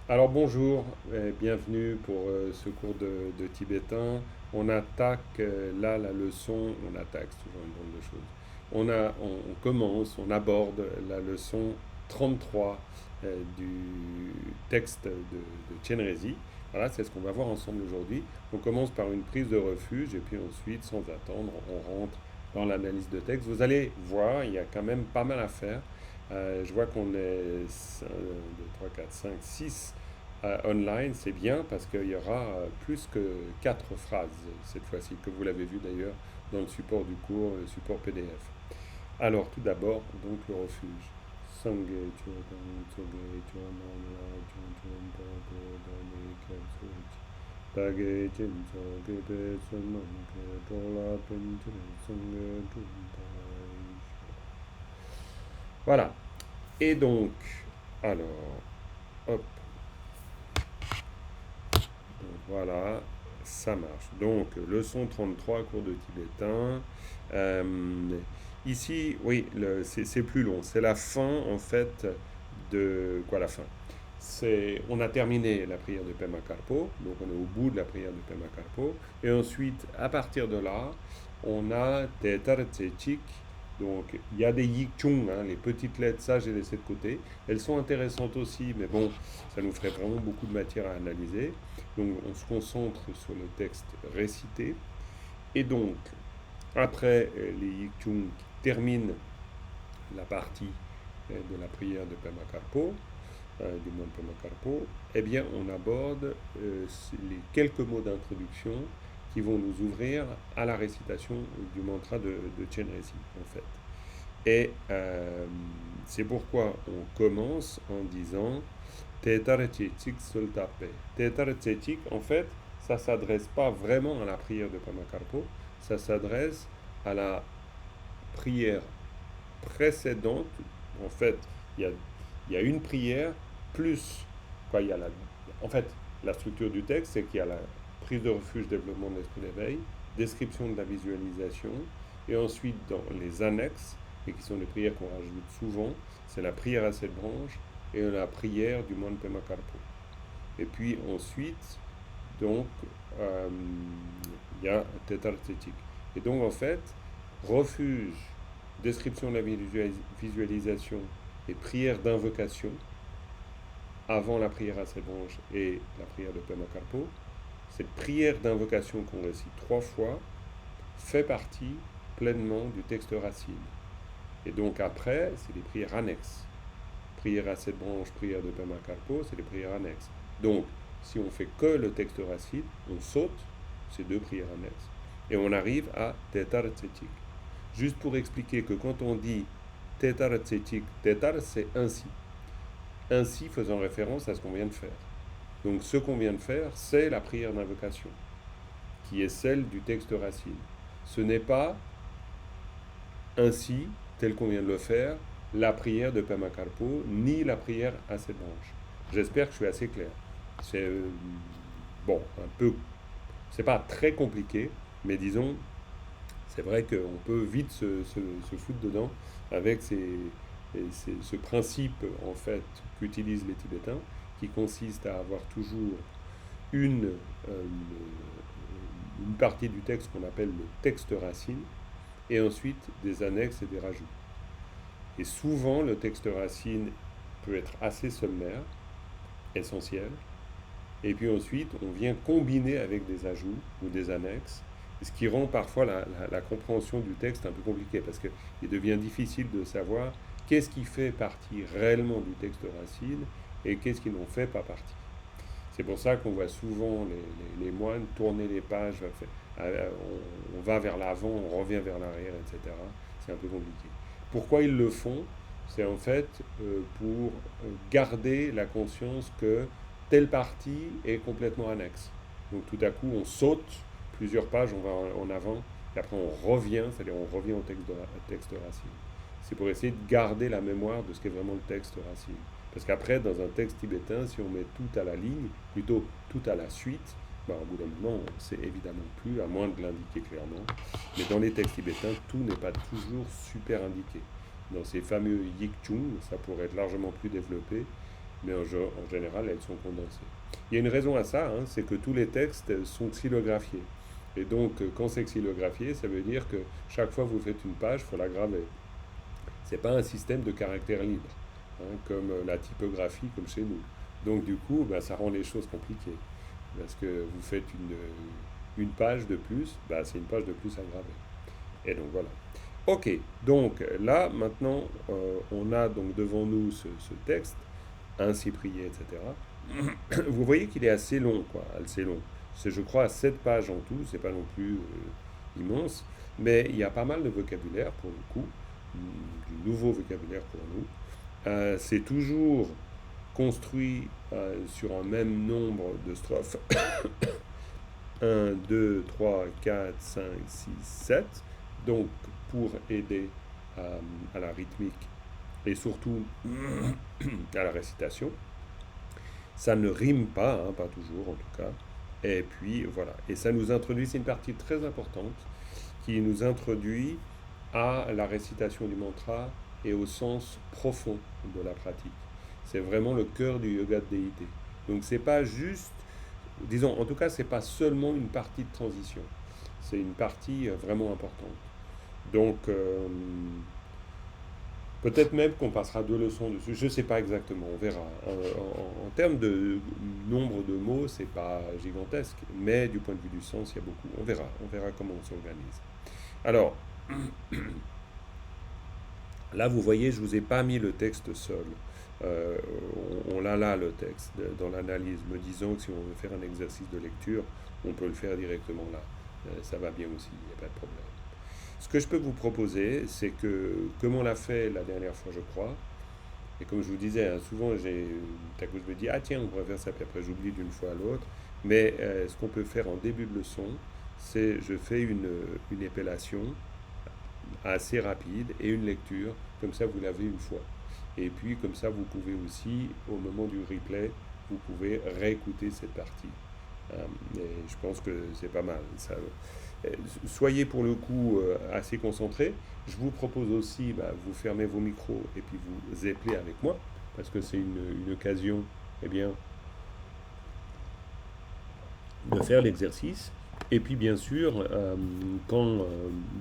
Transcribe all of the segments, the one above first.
Alors bonjour et bienvenue pour ce cours de tibétain. On attaque là la leçon, on attaque, c'est toujours une drôle de chose. On commence, on aborde la leçon 33 du texte de Chenrezig. Voilà, c'est ce qu'on va voir ensemble aujourd'hui. On commence par une prise de refuge et puis ensuite, sans attendre, on rentre dans l'analyse de texte. Vous allez voir, il y a quand même pas mal à faire. Je vois qu'on est 1, 2, 3, 4, 5, 6 online, c'est bien parce qu'il y aura plus que 4 phrases cette fois-ci, que vous l'avez vu d'ailleurs dans le support du cours, le support PDF. Alors, tout d'abord, donc le refuge. Sangye Chodam Tsoge Chodam Rajon Chompa Godame Kyatsuchi. Tage Chincho Gebe Sunmanke Tola Pinchine Sangye Chompa. Voilà. Et donc, alors, hop, donc voilà, ça marche. Donc, leçon 33, cours de tibétain. Euh, Ici, oui, c'est plus long. C'est la fin, en fait, de... Quoi, la fin? On a terminé la prière de Pema Karpo, donc on est au bout de la prière de Pema Karpo. Et ensuite, à partir de là, on a des Tartechik. Donc, il y a des Yikchung, hein, les petites lettres, ça j'ai laissé de côté. Elles sont intéressantes aussi, mais bon, ça nous ferait vraiment beaucoup de matière à analyser. Donc, on se concentre sur le texte récité. Et donc, après les Yikchung qui terminent la partie de la prière de Pema Karpo, du monde Pema Karpo, eh bien, on aborde les quelques mots d'introduction qui vont nous ouvrir à la récitation du mantra de Chenrezig, en fait. Et c'est pourquoi on commence en disant Tetar Tchetik Sultape. Tetar Tchetik, en fait, ça ne s'adresse pas vraiment à la prière de Pema Karpo, ça s'adresse à la prière précédente. En fait, il y a, il y a une prière plus. Quoi, il y a en fait, la structure du texte, c'est qu'il y a la prise de refuge, développement de l'esprit d'éveil, description de la visualisation, et ensuite dans les annexes, et qui sont les prières qu'on rajoute souvent, c'est la prière à cette branche et la prière du moine Pema Karpo. Et puis ensuite, donc, euh, il y a Tetar Tzetik. Et donc, en fait, refuge, description de la visualisation et prière d'invocation avant la prière à ses branches et la prière de Pema Karpo, cette prière d'invocation qu'on récite 3 fois fait partie pleinement du texte racine. Et donc après, c'est des prières annexes. Prière à cette branche, prière de Pema Karpo, c'est des prières annexes. Donc, si on fait que le texte racine, on saute ces 2 prières annexes et on arrive à Tetar Tzetik. Juste pour expliquer que quand on dit Tetar Tzetik, Tetar c'est ainsi. Ainsi faisant référence à ce qu'on vient de faire. Donc ce qu'on vient de faire, c'est la prière d'invocation, qui est celle du texte racine. Ce n'est pas ainsi, tel qu'on vient de le faire, la prière de Pema Karpo, ni la prière à cette branche. J'espère que je suis assez clair. C'est bon, un peu, c'est pas très compliqué, mais disons, c'est vrai qu'on peut vite se foutre dedans avec ce principe en fait qu'utilisent les Tibétains, qui consiste à avoir toujours une, euh, une partie du texte qu'on appelle le texte racine, et ensuite des annexes et des rajouts. Et souvent, le texte racine peut être assez sommaire, essentiel, et puis ensuite, on vient combiner avec des ajouts ou des annexes, ce qui rend parfois la compréhension du texte un peu compliquée, parce qu'il devient difficile de savoir qu'est-ce qui fait partie réellement du texte racine et qu'est-ce qui n'en fait pas partie. C'est pour ça qu'on voit souvent les moines tourner les pages, on va vers l'avant, on revient vers l'arrière, etc. C'est un peu compliqué. Pourquoi ils le font? C'est en fait pour garder la conscience que telle partie est complètement annexe. Donc tout à coup, on saute plusieurs pages, on va en avant, et après on revient, c'est-à-dire on revient au texte racine. C'est pour essayer de garder la mémoire de ce qu'est vraiment le texte racine. Parce qu'après, dans un texte tibétain, si on met tout à la ligne, plutôt tout à la suite, ben, au bout d'un moment, on ne sait évidemment plus, à moins de l'indiquer clairement. Mais dans les textes tibétains, tout n'est pas toujours super indiqué. Dans ces fameux Yikchung, ça pourrait être largement plus développé, mais en général, elles sont condensées. Il y a une raison à ça, hein, c'est que tous les textes sont xylographiés. Et donc, quand c'est xylographié, ça veut dire que chaque fois que vous faites une page, il faut la graver. C'est pas un système de caractères libres, hein, comme la typographie, comme chez nous. Donc, du coup, ben, ça rend les choses compliquées. Parce que vous faites une page de plus, ben, c'est une page de plus à graver. Et donc, voilà. Ok, donc là, maintenant, on a donc devant nous ce texte, ainsi prié, etc. Vous voyez qu'il est assez long, quoi, assez long. C'est, je crois, 7 pages en tout, c'est pas non plus immense, mais il y a pas mal de vocabulaire pour le coup, du nouveau vocabulaire pour nous. C'est toujours construit sur un même nombre de strophes. Un, 2, 3, 4, 5, 6, 7. Donc, pour aider à la rythmique et surtout à la récitation. Ça ne rime pas, hein, pas toujours en tout cas. Et puis voilà. Et ça nous introduit, c'est une partie très importante qui nous introduit à la récitation du mantra et au sens profond de la pratique. C'est vraiment le cœur du yoga de déité. Donc c'est pas juste, disons, en tout cas, c'est pas seulement une partie de transition. C'est une partie vraiment importante. Donc, peut-être même qu'on passera 2 leçons dessus. Je ne sais pas exactement, on verra. En termes de nombre de mots, c'est pas gigantesque, mais du point de vue du sens, il y a beaucoup. On verra comment on s'organise. Alors, là, vous voyez, je vous ai pas mis le texte seul. Euh, on l'a là, le texte, dans l'analyse, me disant que si on veut faire un exercice de lecture, on peut le faire directement là. Ça va bien aussi, il n'y a pas de problème. Ce que je peux vous proposer, c'est que, comme on l'a fait la dernière fois, je crois, et comme je vous disais, hein, souvent, tout à coup, je me dis, ah tiens, on pourrait faire ça, puis après, j'oublie d'une fois à l'autre. Mais ce qu'on peut faire en début de leçon, c'est je fais une épellation assez rapide et une lecture, comme ça, vous l'avez une fois. Et puis, comme ça, vous pouvez aussi, au moment du replay, vous pouvez réécouter cette partie. Et je pense que c'est pas mal. Soyez pour le coup assez concentrés. Je vous propose aussi, bah, vous fermez vos micros et puis vous appelez avec moi, parce que c'est une occasion, eh bien, de faire l'exercice. Et puis bien sûr, quand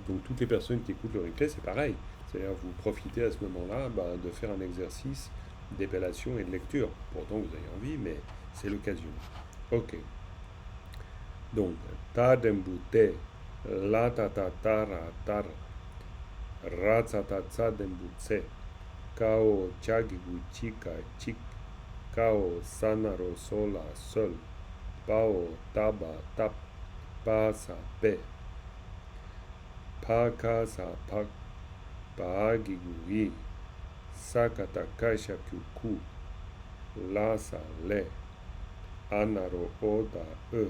donc toutes les personnes qui écoutent le replay, c'est pareil. C'est-à-dire vous profitez à ce moment-là bah, de faire un exercice d'épellation et de lecture. Pourtant vous avez envie, mais c'est l'occasion. Ok. Donc, ta dembute, la ta ta ta ra tar, ra ta ta ta dembutse, kao chagigu chika chik, kao sanaro sola sol, pao taba tap, pa sa pe, pa ka sa pak, pa gigu i, sakata kaisha kyuku, la sa le, anaro oda e,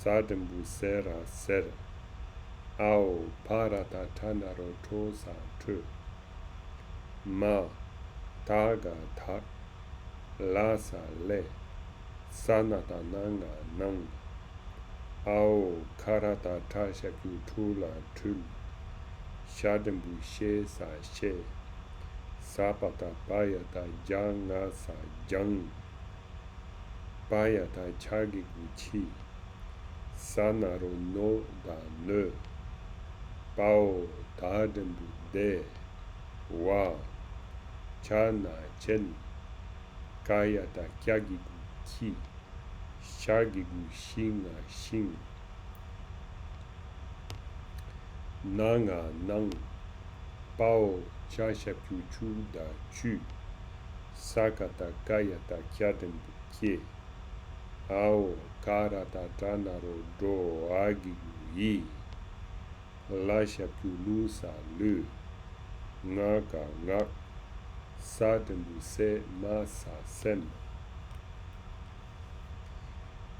sadembu sera sera. Ao paratatana rotosa tu. Ma taga tak. Lasa le. Sanatananga nang. Ao karata tasha kutula tul. Shadembu she sa she. Sapata payata janga sa jang. Payata chagi guchi. Sanaro no da ne. Pao Tadembu De Wa Chana Chen Kayata Kyagigu Ki Shagigu Shinga Shin Nanga Nang Pao Chashaku Chu Da Chu Sakata Kayata Kyadembu Kye Ao Karata Tanaro Do Agigu Yi Lasha Pulusa Le Ngaka Ngak Sadembuse Masa Sem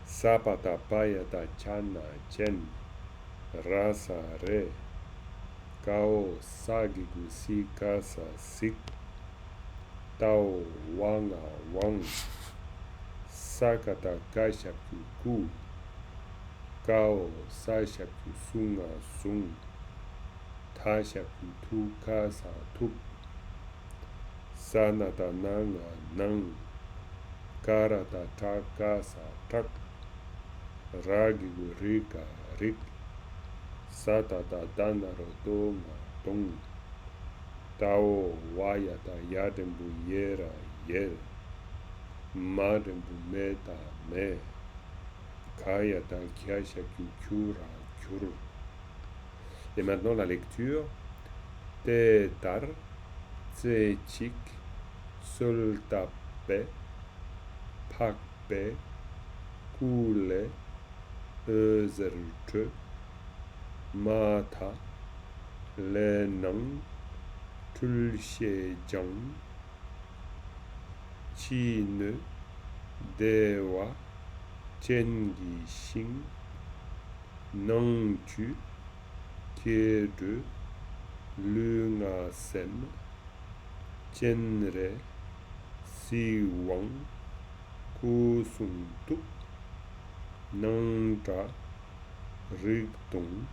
Sapata Payata Chana Chen Rasa Re Kao Sagigu Si Kasa Sik Tao Wanga Wang Sakata Kasha Kuku Kao Sasha Kusunga Sung Tasha Kutu Kasa Tuk Sanata Nanga Nang karata taka sa tak, ragigurika rik, satata danarotonga tong, tao wayata yadembu yera yer, madembu meta me, kayata kyasha kyura kyuru. Et maintenant la lecture. Te tar, tse chik, soltape, pakpe, kule, özerke, mata, lenang, tulshejang, chine, dewa, chengi shing, nangtu, kedu, lunga sem, chenre, siwang, kusuntuk, nangta, rigtong,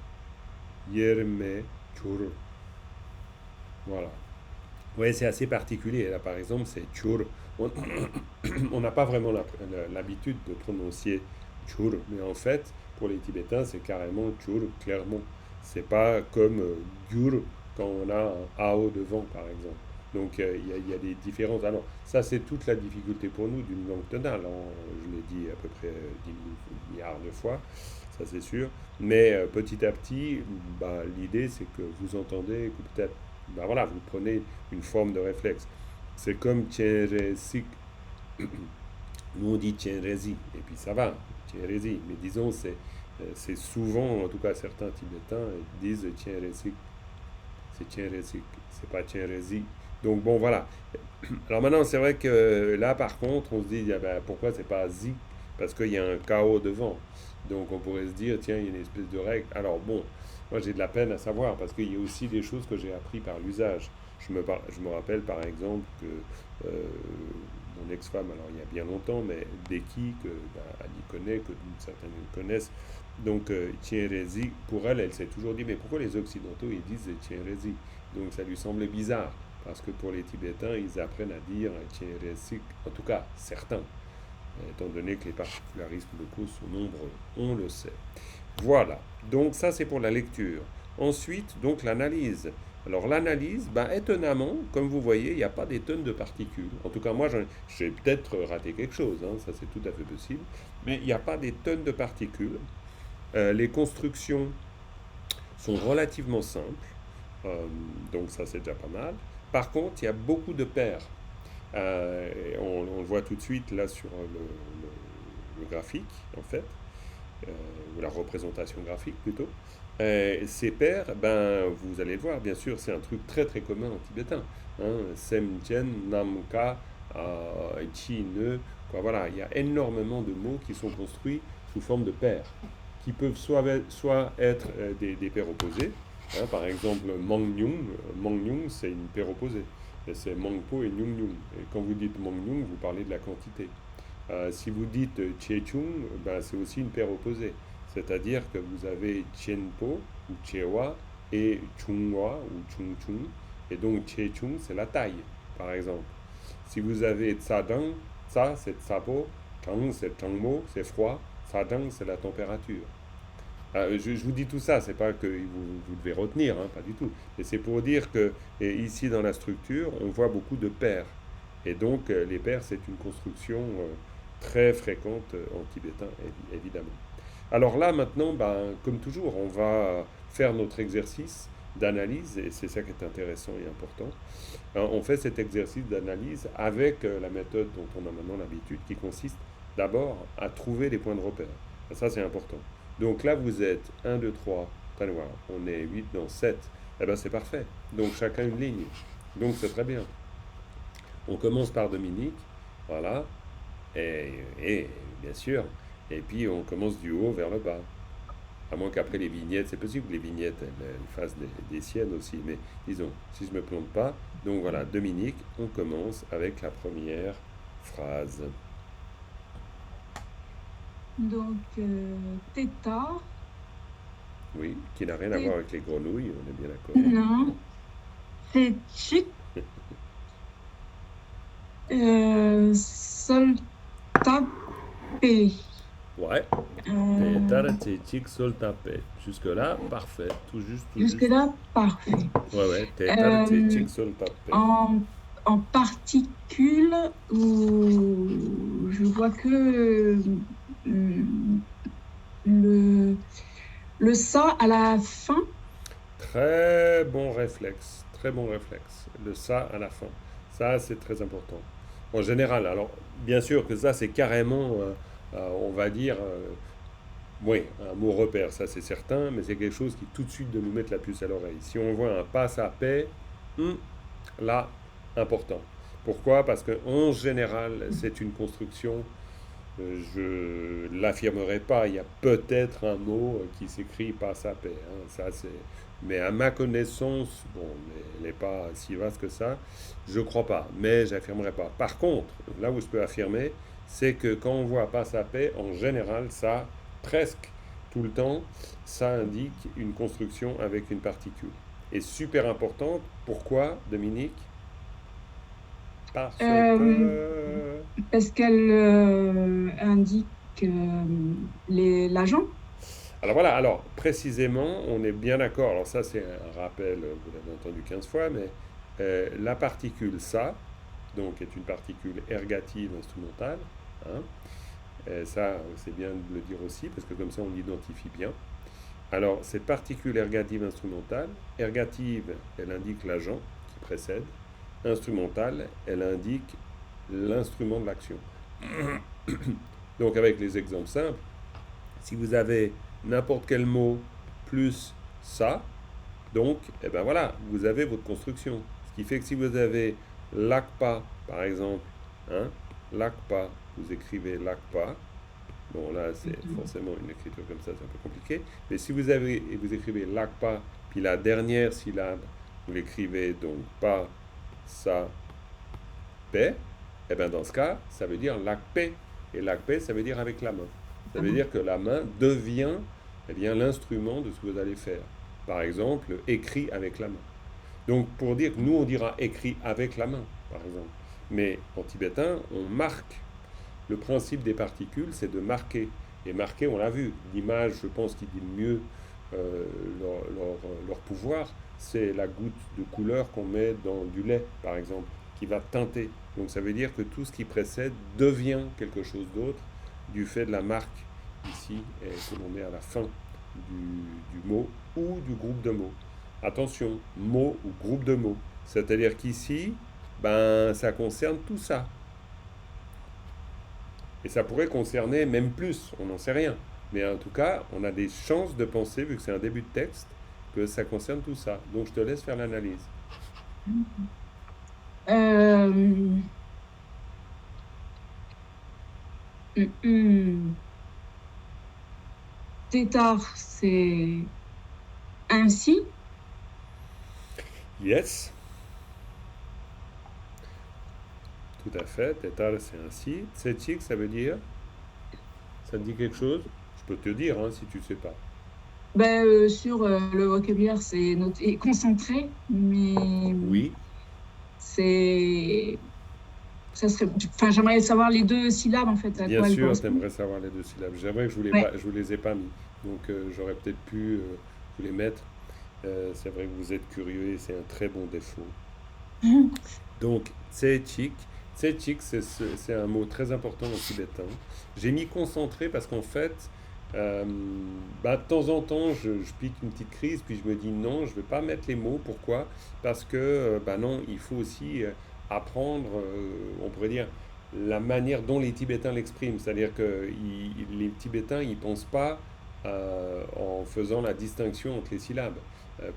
yerme, chur. Voilà. Ouais, c'est assez particulier. Là, par exemple, c'est chur. On on n'a pas vraiment l'habitude de prononcer chur, mais en fait, pour les Tibétains, c'est carrément chur, clairement. C'est pas comme gur quand on a un ao devant, par exemple. Donc il y a des différences. Alors, ça, c'est toute la difficulté pour nous d'une langue tonale. Je l'ai dit à peu près 10 milliards de fois, ça c'est sûr. Mais petit à petit, bah, l'idée, c'est que vous entendez, que peut-être, bah, voilà, vous prenez une forme de réflexe. C'est comme tchéresik. Nous, on dit tchérési, et puis ça va, tchérési. Mais disons, c'est souvent, en tout cas certains Tibétains disent tchéresik. C'est tchéresik, c'est pas tchérési. Donc bon, voilà. Alors maintenant, c'est vrai que là, par contre, on se dit, ah ben, pourquoi c'est pas zik? Parce qu'il y a un chaos devant. Donc on pourrait se dire, tiens, il y a une espèce de règle. Alors bon, moi j'ai de la peine à savoir, parce qu'il y a aussi des choses que j'ai appris par l'usage. Je me rappelle par exemple que mon ex-femme, alors il y a bien longtemps, mais Becky, que bah, elle y connaît, que certains connaissent, donc Tchérési, pour elle, elle s'est toujours dit, mais pourquoi les Occidentaux ils disent Tchérési? Donc ça lui semblait bizarre, parce que pour les Tibétains, ils apprennent à dire Tchérési, en tout cas certains, étant donné que les particularismes locaux sont nombreux, on le sait. Voilà, donc ça c'est pour la lecture. Ensuite, donc l'analyse. Alors l'analyse, ben, étonnamment, comme vous voyez, il n'y a pas des tonnes de particules. En tout cas, moi, j'ai peut-être raté quelque chose, hein, ça c'est tout à fait possible. Mais il n'y a pas des tonnes de particules. Les constructions sont relativement simples, euh, donc ça c'est déjà pas mal. Par contre, il y a beaucoup de paires. On le voit tout de suite là sur le graphique, en fait, ou la représentation graphique plutôt. Ces paires, ben, vous allez le voir, bien sûr, c'est un truc très très commun en tibétain. Hein, Semchen, Namka, Chi, Ne, quoi, voilà, il y a énormément de mots qui sont construits sous forme de paires, qui peuvent soit être des paires opposées. Hein, par exemple, Mangnyung, c'est une paire opposée. Et c'est Mangpo et Nyung Nyung. Et quand vous dites Mangnyung, vous parlez de la quantité. Si vous dites Chechung, ben, c'est aussi une paire opposée. C'est-à-dire que vous avez Tienpo ou Chewa et Chungwa ou Chungchung. Et donc Chechung, c'est la taille, par exemple. Si vous avez Tsadang, Tsa, c'est Tsabo, Chang, c'est Changmo, c'est froid, Tsadang, c'est la température. Je vous dis tout ça, c'est pas que vous devez retenir, hein, pas du tout. Mais c'est pour dire que ici dans la structure, on voit beaucoup de paires. Et donc les paires, c'est une construction très fréquente en tibétain, évidemment. Alors là, maintenant, ben, comme toujours, on va faire notre exercice d'analyse, et c'est ça qui est intéressant et important. On fait cet exercice d'analyse avec la méthode dont on a maintenant l'habitude, qui consiste d'abord à trouver les points de repère. Ça, c'est important. Donc là, vous êtes 1, 2, 3, on est 8 dans 7. Eh bien, c'est parfait. Donc chacun une ligne. Donc c'est très bien. On commence par Dominique, voilà, et bien sûr, et puis on commence du haut vers le bas. À moins qu'après les vignettes, c'est possible que les vignettes elles fassent des siennes aussi, mais disons, si je ne me plante pas, donc voilà, Dominique, on commence avec la première phrase. Donc, Theta, Oui, qui n'a rien à Thé- voir avec les grenouilles, on est bien d'accord. non, Téchik, Soltape, taper. Ouais. Euh, Tetar tzetik sol tapet. Jusque-là, parfait. Tout juste, tout juste. Jusque-là, parfait. Ouais, ouais. Tetar Euh, tzetik sol tapet. en, en particules, où je vois que euh, le, le ça à la fin. Très bon réflexe. Très bon réflexe. Le ça à la fin. Ça, c'est très important. En général, alors, bien sûr que ça, c'est carrément, on va dire, oui, un mot repère, ça c'est certain, mais c'est quelque chose qui tout de suite de nous mettre la puce à l'oreille. Si on voit un passe à paix, là, important. Pourquoi? Parce qu'en général, c'est une construction, je ne l'affirmerai pas, il y a peut-être un mot qui s'écrit passe à paix, hein, ça c'est... Mais à ma connaissance, bon, mais elle n'est pas si vaste que ça, je crois pas, mais j'affirmerai pas. Par contre, là où je peux affirmer, c'est que quand on voit passe à paix, en général, ça, presque tout le temps, ça indique une construction avec une particule. Et super importante, pourquoi, Dominique? Parce Euh, que... Parce qu'elle indique l'agent. Alors voilà, alors précisément, on est bien d'accord, alors ça c'est un rappel, vous l'avez entendu 15 fois, mais la particule ça, donc est une particule ergative instrumentale, hein, et ça c'est bien de le dire aussi, parce que comme ça on l'identifie bien. Alors cette particule ergative instrumentale, ergative elle indique l'agent qui précède, instrumentale elle indique l'instrument de l'action. Donc avec les exemples simples, si vous avez n'importe quel mot plus ça, donc, eh ben voilà, vous avez votre construction. Ce qui fait que si vous avez l'ACPA, par exemple, hein, l'ACPA, vous écrivez l'ACPA. Bon, là, c'est forcément une écriture comme ça, c'est un peu compliqué. Mais si vous avez, et vous écrivez l'ACPA, puis la dernière syllabe, vous l'écrivez donc pas, ça, paix, et bien dans ce cas, ça veut dire l'ACPE. Et l'ACPE, ça veut dire avec la main. Ça veut dire que la main devient eh bien, l'instrument de ce que vous allez faire. Par exemple, écrit avec la main. Donc pour dire que nous, on dira écrit avec la main, par exemple. Mais en tibétain, on marque. Le principe des particules, c'est de marquer. Et marquer, on l'a vu. L'image, je pense, qui dit le mieux euh, leur pouvoir, c'est la goutte de couleur qu'on met dans du lait, par exemple, qui va teinter. Donc ça veut dire que tout ce qui précède devient quelque chose d'autre du fait de la marque ici et que l'on met à la fin du mot ou du groupe de mots. Attention, mot ou groupe de mots. C'est-à-dire qu'ici, ben, ça concerne tout ça. Et ça pourrait concerner même plus, on n'en sait rien. Mais en tout cas, on a des chances de penser, vu que c'est un début de texte, que ça concerne tout ça. Donc je te laisse faire l'analyse. Euh, hum, hum. Tétard, c'est ainsi. Yes, tout à fait. Tetal, c'est ainsi. Tsetik, ça veut dire, ça te dit quelque chose? Je peux te dire hein, si tu ne sais pas. Ben, sur le vocabulaire, c'est noté concentré, mais Oui, c'est, ça serait, enfin, j'aimerais savoir les deux syllabes en fait, à bien quoi elles sûr, tu correspondent. aimerais savoir les deux syllabes. J'aimerais que Ouais. je vous les ai pas mis. Donc j'aurais peut-être pu vous les mettre. C'est vrai que vous êtes curieux et c'est un très bon défaut. Donc, tsetik. Tsetik, c'est un mot très important en tibétain. J'ai mis concentré parce qu'en fait, euh, bah, de temps en temps, je pique une petite crise, puis je me dis non, je ne vais pas mettre les mots. Pourquoi? Parce que, bah non, il faut aussi apprendre, on pourrait dire, la manière dont les Tibétains l'expriment. C'est-à-dire que les Tibétains, ils ne pensent pas en faisant la distinction entre les syllabes.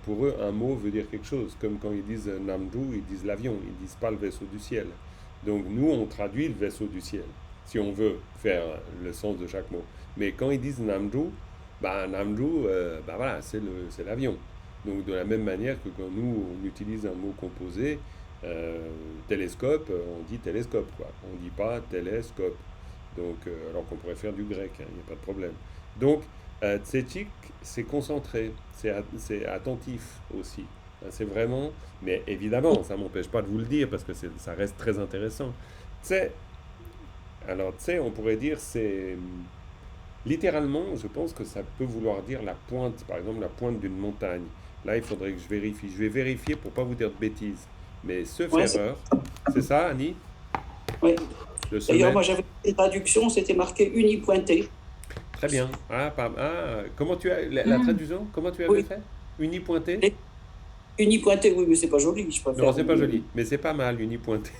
Pour eux, un mot veut dire quelque chose. Comme quand ils disent Namdu, ils disent l'avion, ils disent pas le vaisseau du ciel. Donc nous, on traduit le vaisseau du ciel, si on veut faire le sens de chaque mot. Mais quand ils disent Namdu, bah, Namdu, bah voilà, c'est l'avion. Donc de la même manière que quand nous, on utilise un mot composé, télescope, on dit télescope, quoi. On ne dit pas télescope. Donc, alors qu'on pourrait faire du grec, il n'y a pas de problème. Donc, tsétik, c'est concentré, c'est attentif aussi. C'est vraiment, mais évidemment, ça ne m'empêche pas de vous le dire parce que ça reste très intéressant. C'est Alors, tu sais, on pourrait dire c'est littéralement, je pense que ça peut vouloir dire la pointe, par exemple la pointe d'une montagne. Là, il faudrait que je vérifie. Je vais vérifier pour pas vous dire de bêtises. Mais sauf Ouais, erreur, c'est ça, Annie? ouais. Le D'ailleurs, sommet? moi, j'avais une traduction, c'était marqué unipointé. Très bien. Comment tu as la Hmm. traduction? Comment tu avais Oui, fait? Unipointé? unipointé, oui, mais c'est pas joli, je Non, préfère. c'est pas joli, mais c'est pas mal, unipointé.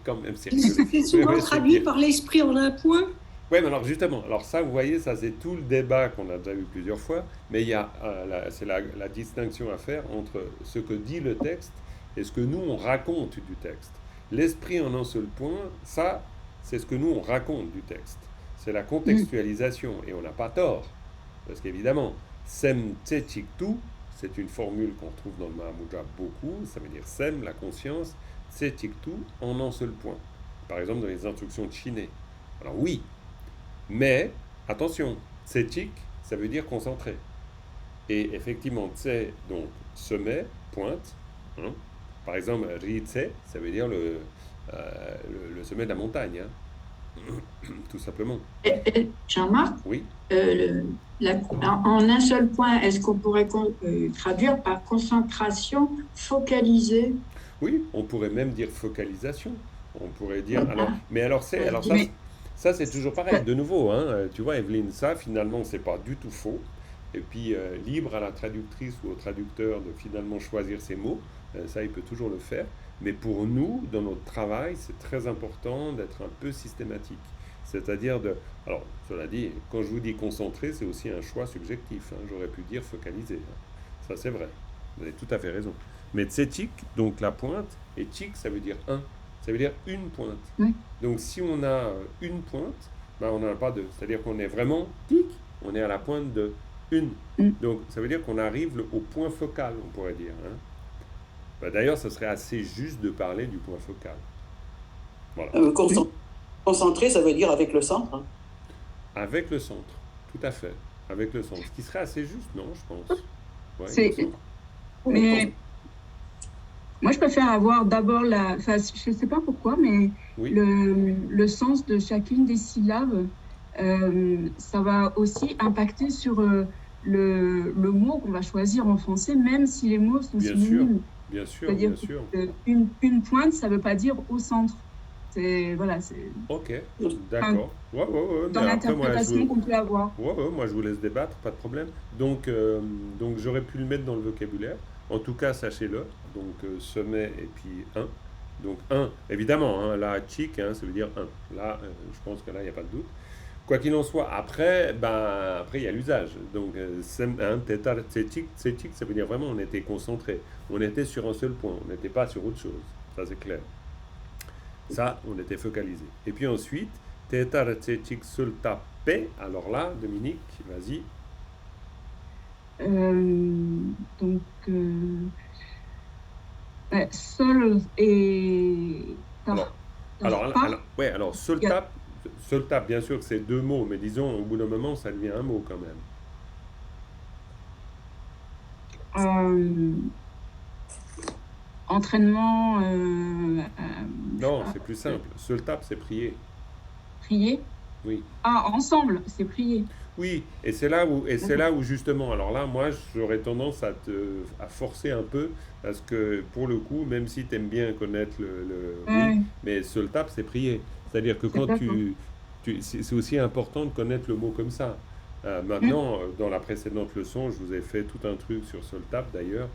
Quand même, c'est rigolo. C'est Oui, souvent oui, c'est traduit bien. par l'esprit en un point. Oui, mais alors justement, alors ça, vous voyez, ça c'est tout le débat qu'on a déjà eu plusieurs fois, mais il y a c'est la distinction à faire entre ce que dit le texte et ce que nous on raconte du texte. L'esprit en un seul point, ça, c'est ce que nous on raconte du texte. C'est la Hmm. contextualisation et on n'a pas tort, parce qu'évidemment, sem tsetiktu, c'est une formule qu'on trouve dans le Mahamudra beaucoup, ça veut dire sem, la conscience, tsetiktu, en un seul point. Par exemple, dans les instructions de Chiné. Alors oui, mais, attention, tsetik, ça veut dire concentré. Et effectivement, tse, donc sommet, pointe. Hein. Par exemple, ritse, ça veut dire le sommet de la montagne. Hein. Tout simplement. Jean-Marc, Oui, en un seul point, est-ce qu'on pourrait traduire par concentration focalisée? oui, on pourrait même dire focalisation. On pourrait dire. Alors, Hein? mais alors, c'est, alors Mais ça c'est toujours pareil. De nouveau, hein, tu vois, Evelyne, ça, finalement, c'est pas du tout faux. Et puis, libre à la traductrice ou au traducteur de finalement choisir ses mots. Ça, il peut toujours le faire. Mais pour nous, dans notre travail, c'est très important d'être un peu systématique. C'est-à-dire de... Alors, cela dit, quand je vous dis concentré, c'est aussi un choix subjectif. Hein. J'aurais pu dire focaliser. Hein. Ça, c'est vrai. Vous avez tout à fait raison. Mais tsetik, donc la pointe, et tik, ça veut dire un. Ça veut dire une pointe. oui. Donc, si on a une pointe, ben, on n'en a pas deux. C'est-à-dire qu'on est vraiment tic, on est à la pointe de une. Hmm. Donc, ça veut dire qu'on arrive au point focal, on pourrait dire. Hein. Ben, d'ailleurs, ce serait assez juste de parler du point focal. Voilà. Concentré, ça veut dire avec le centre. Hein. Avec le centre, tout à fait. Avec le centre. Ce qui serait assez juste, non, je pense. Ouais, il me C'est, semble. mais moi, je préfère avoir d'abord enfin, je sais pas pourquoi, mais Oui, le sens de chacune des syllabes, ça va aussi impacter sur le mot qu'on va choisir en français, même si les mots sont bien sûr, synonymes. bien sûr, C'est-à-dire bien sûr. qu'une pointe, ça veut pas dire au centre. Voilà, c'est Ok, enfin, d'accord. Ouais, ouais, ouais. dans Mais après, l'interprétation qu'on peut avoir. moi, je vous laisse débattre, pas de problème. Donc j'aurais pu le mettre dans le vocabulaire. En tout cas, sachez-le. Donc, sommet et puis un. Donc, un, évidemment, hein, là, chic, hein, ça veut dire un. Là, je pense que là, il n'y a pas de doute. Quoi qu'il en soit, après, ben, après, il y a l'usage. Donc, hein, teta, tsetik, tsetik, ça veut dire vraiment on était concentré. On était sur un seul point. On n'était pas sur autre chose. Ça, c'est clair. Ça, on était focalisé. Et puis ensuite, teta, tsetik, sulta, pe. Alors là, Dominique, vas-y. Donc, ouais, sol et Alors, ouais, alors, il y a- seul tap, bien sûr que c'est deux mots, mais disons, au bout d'un moment, ça devient un mot quand même. euh, entraînement, je sais Non, pas, c'est plus simple. Seul tap, c'est prier. prier. Oui. Ah, ensemble, c'est prier. Oui, et c'est D'accord. là où justement, alors là, moi, j'aurais tendance à forcer un peu, parce que pour le coup, même si tu aimes bien connaître oui, Ouais, mais seul tap, c'est prier. C'est-à-dire que quand d'accord. c'est aussi important de connaître le mot comme ça. Mm, Maintenant, dans la précédente leçon, je vous ai fait tout un truc sur seul tap d'ailleurs,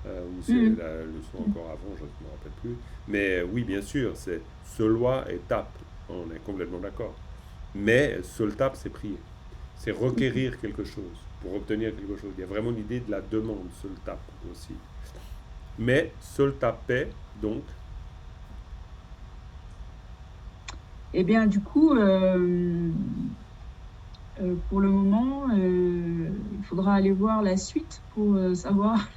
ou c'est mm, la leçon encore avant, je ne me rappelle plus. Mais oui, bien sûr, c'est Solois et tap, on est complètement d'accord. Mais seul tap, c'est prier. C'est requérir quelque chose, pour obtenir quelque chose. Il y a vraiment l'idée de la demande, seul tap aussi. Mais seul tapé, donc, Eh bien, du coup, pour le moment, il faudra aller voir la suite pour savoir.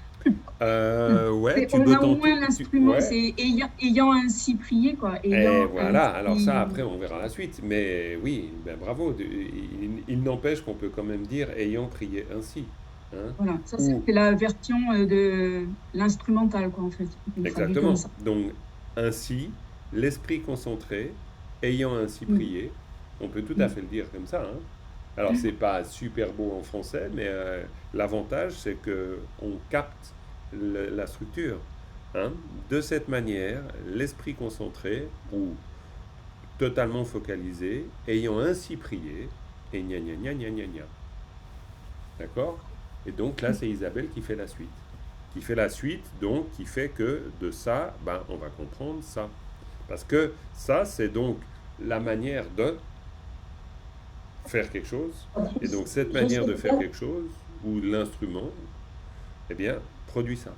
ouais, tu On peux a au tenter. moins l'instrument, Ouais, c'est ayant ainsi prié, quoi. et Ayant voilà, alors ça, ainsi. après, on verra la suite. Mais oui, ben bravo. Il n'empêche qu'on peut quand même dire ayant prié ainsi. Hein. Voilà, ça Ou, c'est la version de l'instrumental, quoi, en fait. On traduit comme exactement. ça. Donc, ainsi, l'esprit concentré, ayant ainsi Mm. prié. On peut tout à fait le dire comme ça, hein. Alors, c'est pas super beau en français, mais l'avantage, c'est que on capte la structure, hein. De cette manière, l'esprit concentré ou totalement focalisé, ayant ainsi prié, et gna gna gna gna gna gna. D'accord? Et donc là, c'est Isabelle qui fait la suite. Qui fait la suite, donc, qui fait que de ça, ben, on va comprendre ça. Parce que ça, c'est donc la manière de faire quelque chose. Et donc, cette manière de faire quelque chose, ou l'instrument, eh bien, produit ça.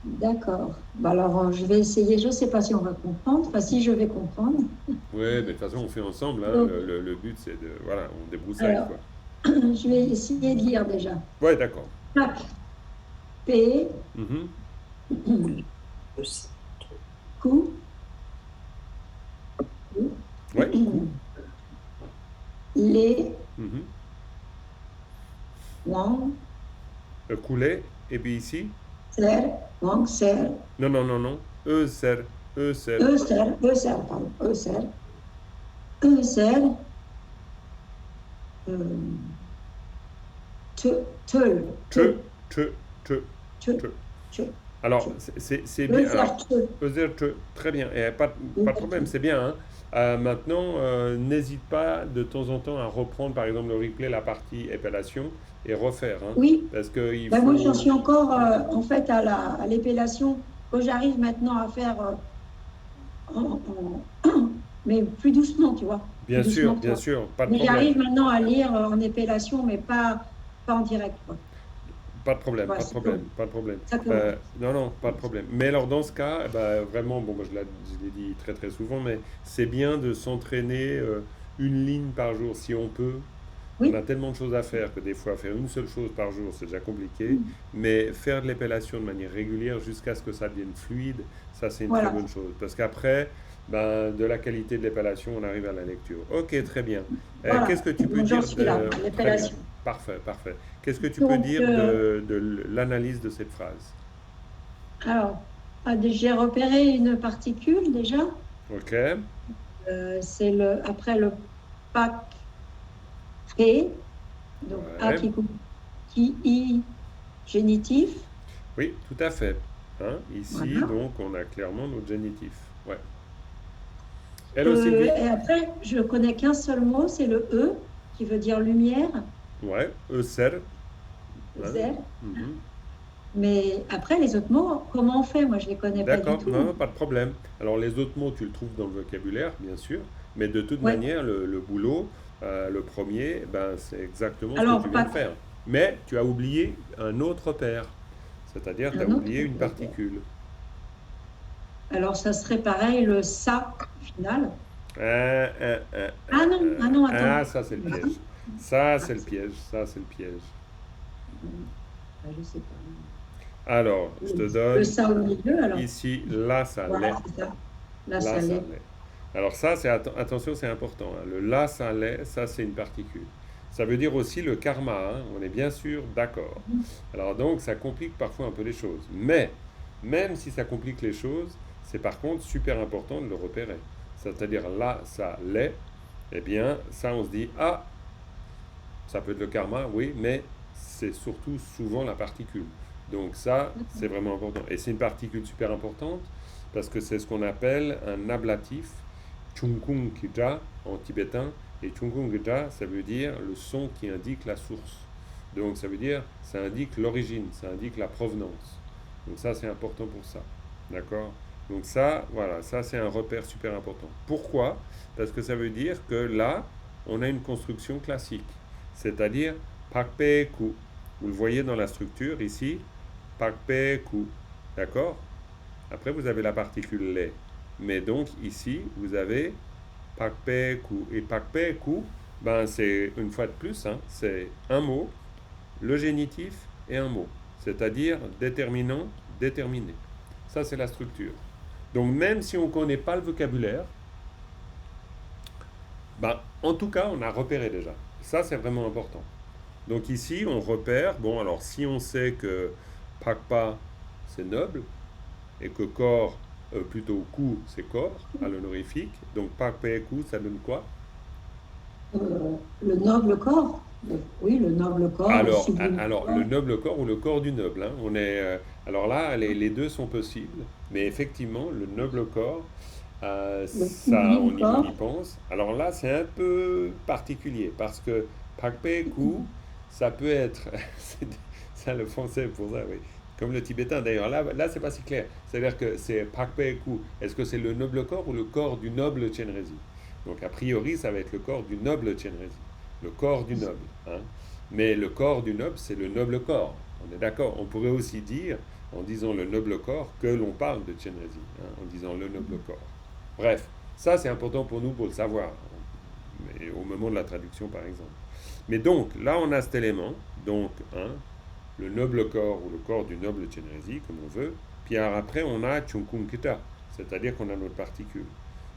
D'accord. Bah alors, je vais essayer. Je ne sais pas si on va comprendre. Enfin, si je vais comprendre. Oui, mais de toute façon, on fait ensemble, hein. Donc, Le but, c'est de... Voilà, on débroussaille, alors, quoi. je vais essayer de lire déjà. Ouais, d'accord. Pac, P, Mhm. coup, Ouais, coup. les, Mhm. wang, Couler, et puis ici, ser, wang, ser, non, non, non, non, ser, ser, pardon, ser, teul, che, che, che, che, che. che, Alors, c'est bien. Alors, che. très bien, et pas de problème, c'est bien, hein. Maintenant, n'hésite pas de temps en temps à reprendre, par exemple, le replay, la partie épellation, et refaire, hein, Oui, parce que il ben moi j'en faut... suis encore en fait à l'épellation, que j'arrive maintenant à faire mais plus doucement, tu vois. Bien Plus sûr, doucement que bien toi. sûr, pas de Mais problème. j'arrive maintenant à lire en épellation, mais pas en direct, quoi. Pas de problème, Ouais, pas de c'est problème, cool. pas de problème. Ça commence. Non, non, pas de problème. Mais alors dans ce cas, vraiment, bon, moi, je l'ai dit très très souvent, mais c'est bien de s'entraîner une ligne par jour si on peut. On Oui, a tellement de choses à faire que des fois faire une seule chose par jour, c'est déjà compliqué. Mais faire de l'épellation de manière régulière jusqu'à ce que ça devienne fluide, ça c'est une très voilà. bonne chose. Parce qu'après, de la qualité de l'épellation, on arrive à la lecture. Ok, très bien. Voilà. Qu'est-ce que tu peux Donc, j'en dire suis là, de... Très bien. l'épellation. Parfait, parfait. Qu'est-ce que tu peux Donc, dire de l'analyse de cette phrase? alors, j'ai repéré une particule déjà. Ok, C'est après le pac P, donc A ouais. qui I génitif. Oui, tout à fait. Hein, ici, Voilà. donc, on a clairement notre génitif. Ouais. Hello Sylvie. Et après, je connais qu'un seul mot, c'est le E, qui veut dire lumière, Ouais, ser. Hein. zer. Mhm. Mais après, les autres mots, comment on fait? Moi, je ne les connais pas du D'accord, tout. non, pas de problème. Alors, les autres mots, tu le trouves dans le vocabulaire, bien sûr, mais de toute Ouais. manière, le boulot, le premier, c'est exactement ce que Alors, tu viens de pas faire. Mais tu as oublié un autre paire, c'est-à-dire tu as un autre. oublié une particule. Alors, ça serait pareil, le ça final. Ah, ah, ah, Ah non, attends. ah, ça c'est le piège. Ça c'est le piège. Ça c'est le piège. Ah, je sais pas. Alors, je te Le donne ça au milieu, alors. ici, là ça l'est. Voilà, c'est ça. Là, Là ça ça l'est. l'est. Alors ça, attention, c'est important, hein. Le là ça l'est, ça c'est une particule. Ça veut dire aussi le karma, hein. On est bien sûr d'accord. Alors donc, ça complique parfois un peu les choses. Mais, même si ça complique les choses, c'est par contre super important de le repérer. C'est-à-dire là, ça l'est, eh bien, ça on se dit, ah, ça peut être le karma, oui, mais c'est surtout souvent la particule. Donc ça, c'est vraiment important. Et c'est une particule super importante parce que c'est ce qu'on appelle un ablatif, chungkung ja en tibétain. Et chungkung ja, ça veut dire le son qui indique la source. Donc ça veut dire, ça indique l'origine, ça indique la provenance. Donc ça, c'est important pour ça. D'accord? Donc ça, voilà, ça c'est un repère super important. Pourquoi? Parce que ça veut dire que là, on a une construction classique. C'est-à-dire, pakpe ku. Vous le voyez dans la structure ici, pakpe ku. D'accord? Après, vous avez la particule les. Mais donc, ici, vous avez pakpe ku. Et pakpe ku, c'est une fois de plus, hein, c'est un mot, le génitif et un mot. C'est-à-dire déterminant, déterminé. Ça, c'est la structure. Donc, même si on ne connaît pas le vocabulaire, en tout cas, on a repéré déjà. Ça, c'est vraiment important. Donc ici, on repère, bon, alors si on sait que Pakpa, c'est noble, et que corps, plutôt ku, c'est corps, à l'honorifique. Donc Pakpeku, ça donne quoi? Le noble corps. Oui, le noble corps, le Alors, sublime alors corps. le noble corps ou le corps du noble, hein, alors là, les deux sont possibles, mais effectivement, le noble corps, Le ça, sublime on corps. y pense. Alors là, c'est un peu particulier parce que Pakpeku, ça peut être, c'est ça le français pour ça, oui, comme le tibétain d'ailleurs. Là, c'est pas si clair. C'est-à-dire que c'est Pakpeku. Est-ce que c'est le noble corps ou le corps du noble Chenrezi? Donc a priori, ça va être le corps du noble Chenrezi, le corps du noble, hein. Mais le corps du noble, c'est le noble corps. On est d'accord. On pourrait aussi dire, en disant le noble corps, que l'on parle de Chenrezi, hein, en disant le noble corps. Bref, ça c'est important pour nous pour le savoir, mais au moment de la traduction par exemple. Mais donc, là on a cet élément, donc, hein, le noble corps ou le corps du noble Chenrezi, comme on veut, puis alors après on a Chunkunkita, c'est-à-dire qu'on a notre particule.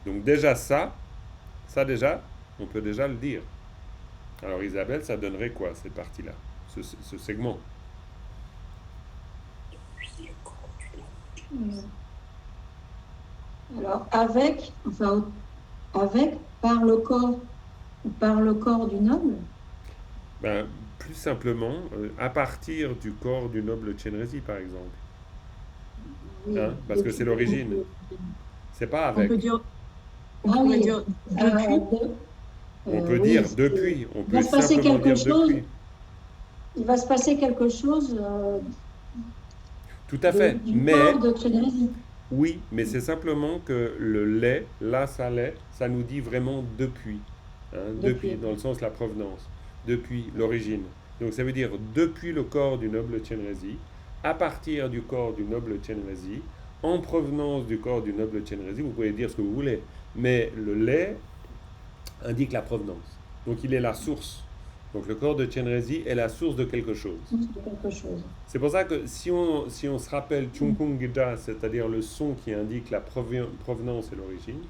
Donc déjà ça déjà, on peut déjà le dire. Alors Isabelle, ça donnerait quoi cette partie-là, ce segment? Euh, Alors, avec, enfin, avec, par le corps du noble. Ben, plus simplement, à partir du corps du noble Chenrezi par exemple, Oui, hein, parce que c'est l'origine. C'est pas On peut avec. dire, on Ah pourrait oui, dire depuis. On peut oui, dire depuis. On il va peut se passer simplement quelque dire chose. depuis. Il va se passer quelque chose Tout à fait. du Mais corps de Chenrezi. oui, mais c'est simplement que le lait, là, ça nous dit vraiment depuis. Hein, depuis, Depuis. dans le sens de la provenance. Depuis, l'origine. Donc ça veut dire depuis le corps du noble Chenrezi, à partir du corps du noble Chenrezi, en provenance du corps du noble Chenrezi, vous pouvez dire ce que vous voulez, mais le lait indique la provenance. Donc il est la source. Donc le corps de Chenrezi est la source de quelque chose. Quelque chose. C'est pour ça que si on se rappelle Chungkung Gida, c'est-à-dire le son qui indique la provenance et l'origine,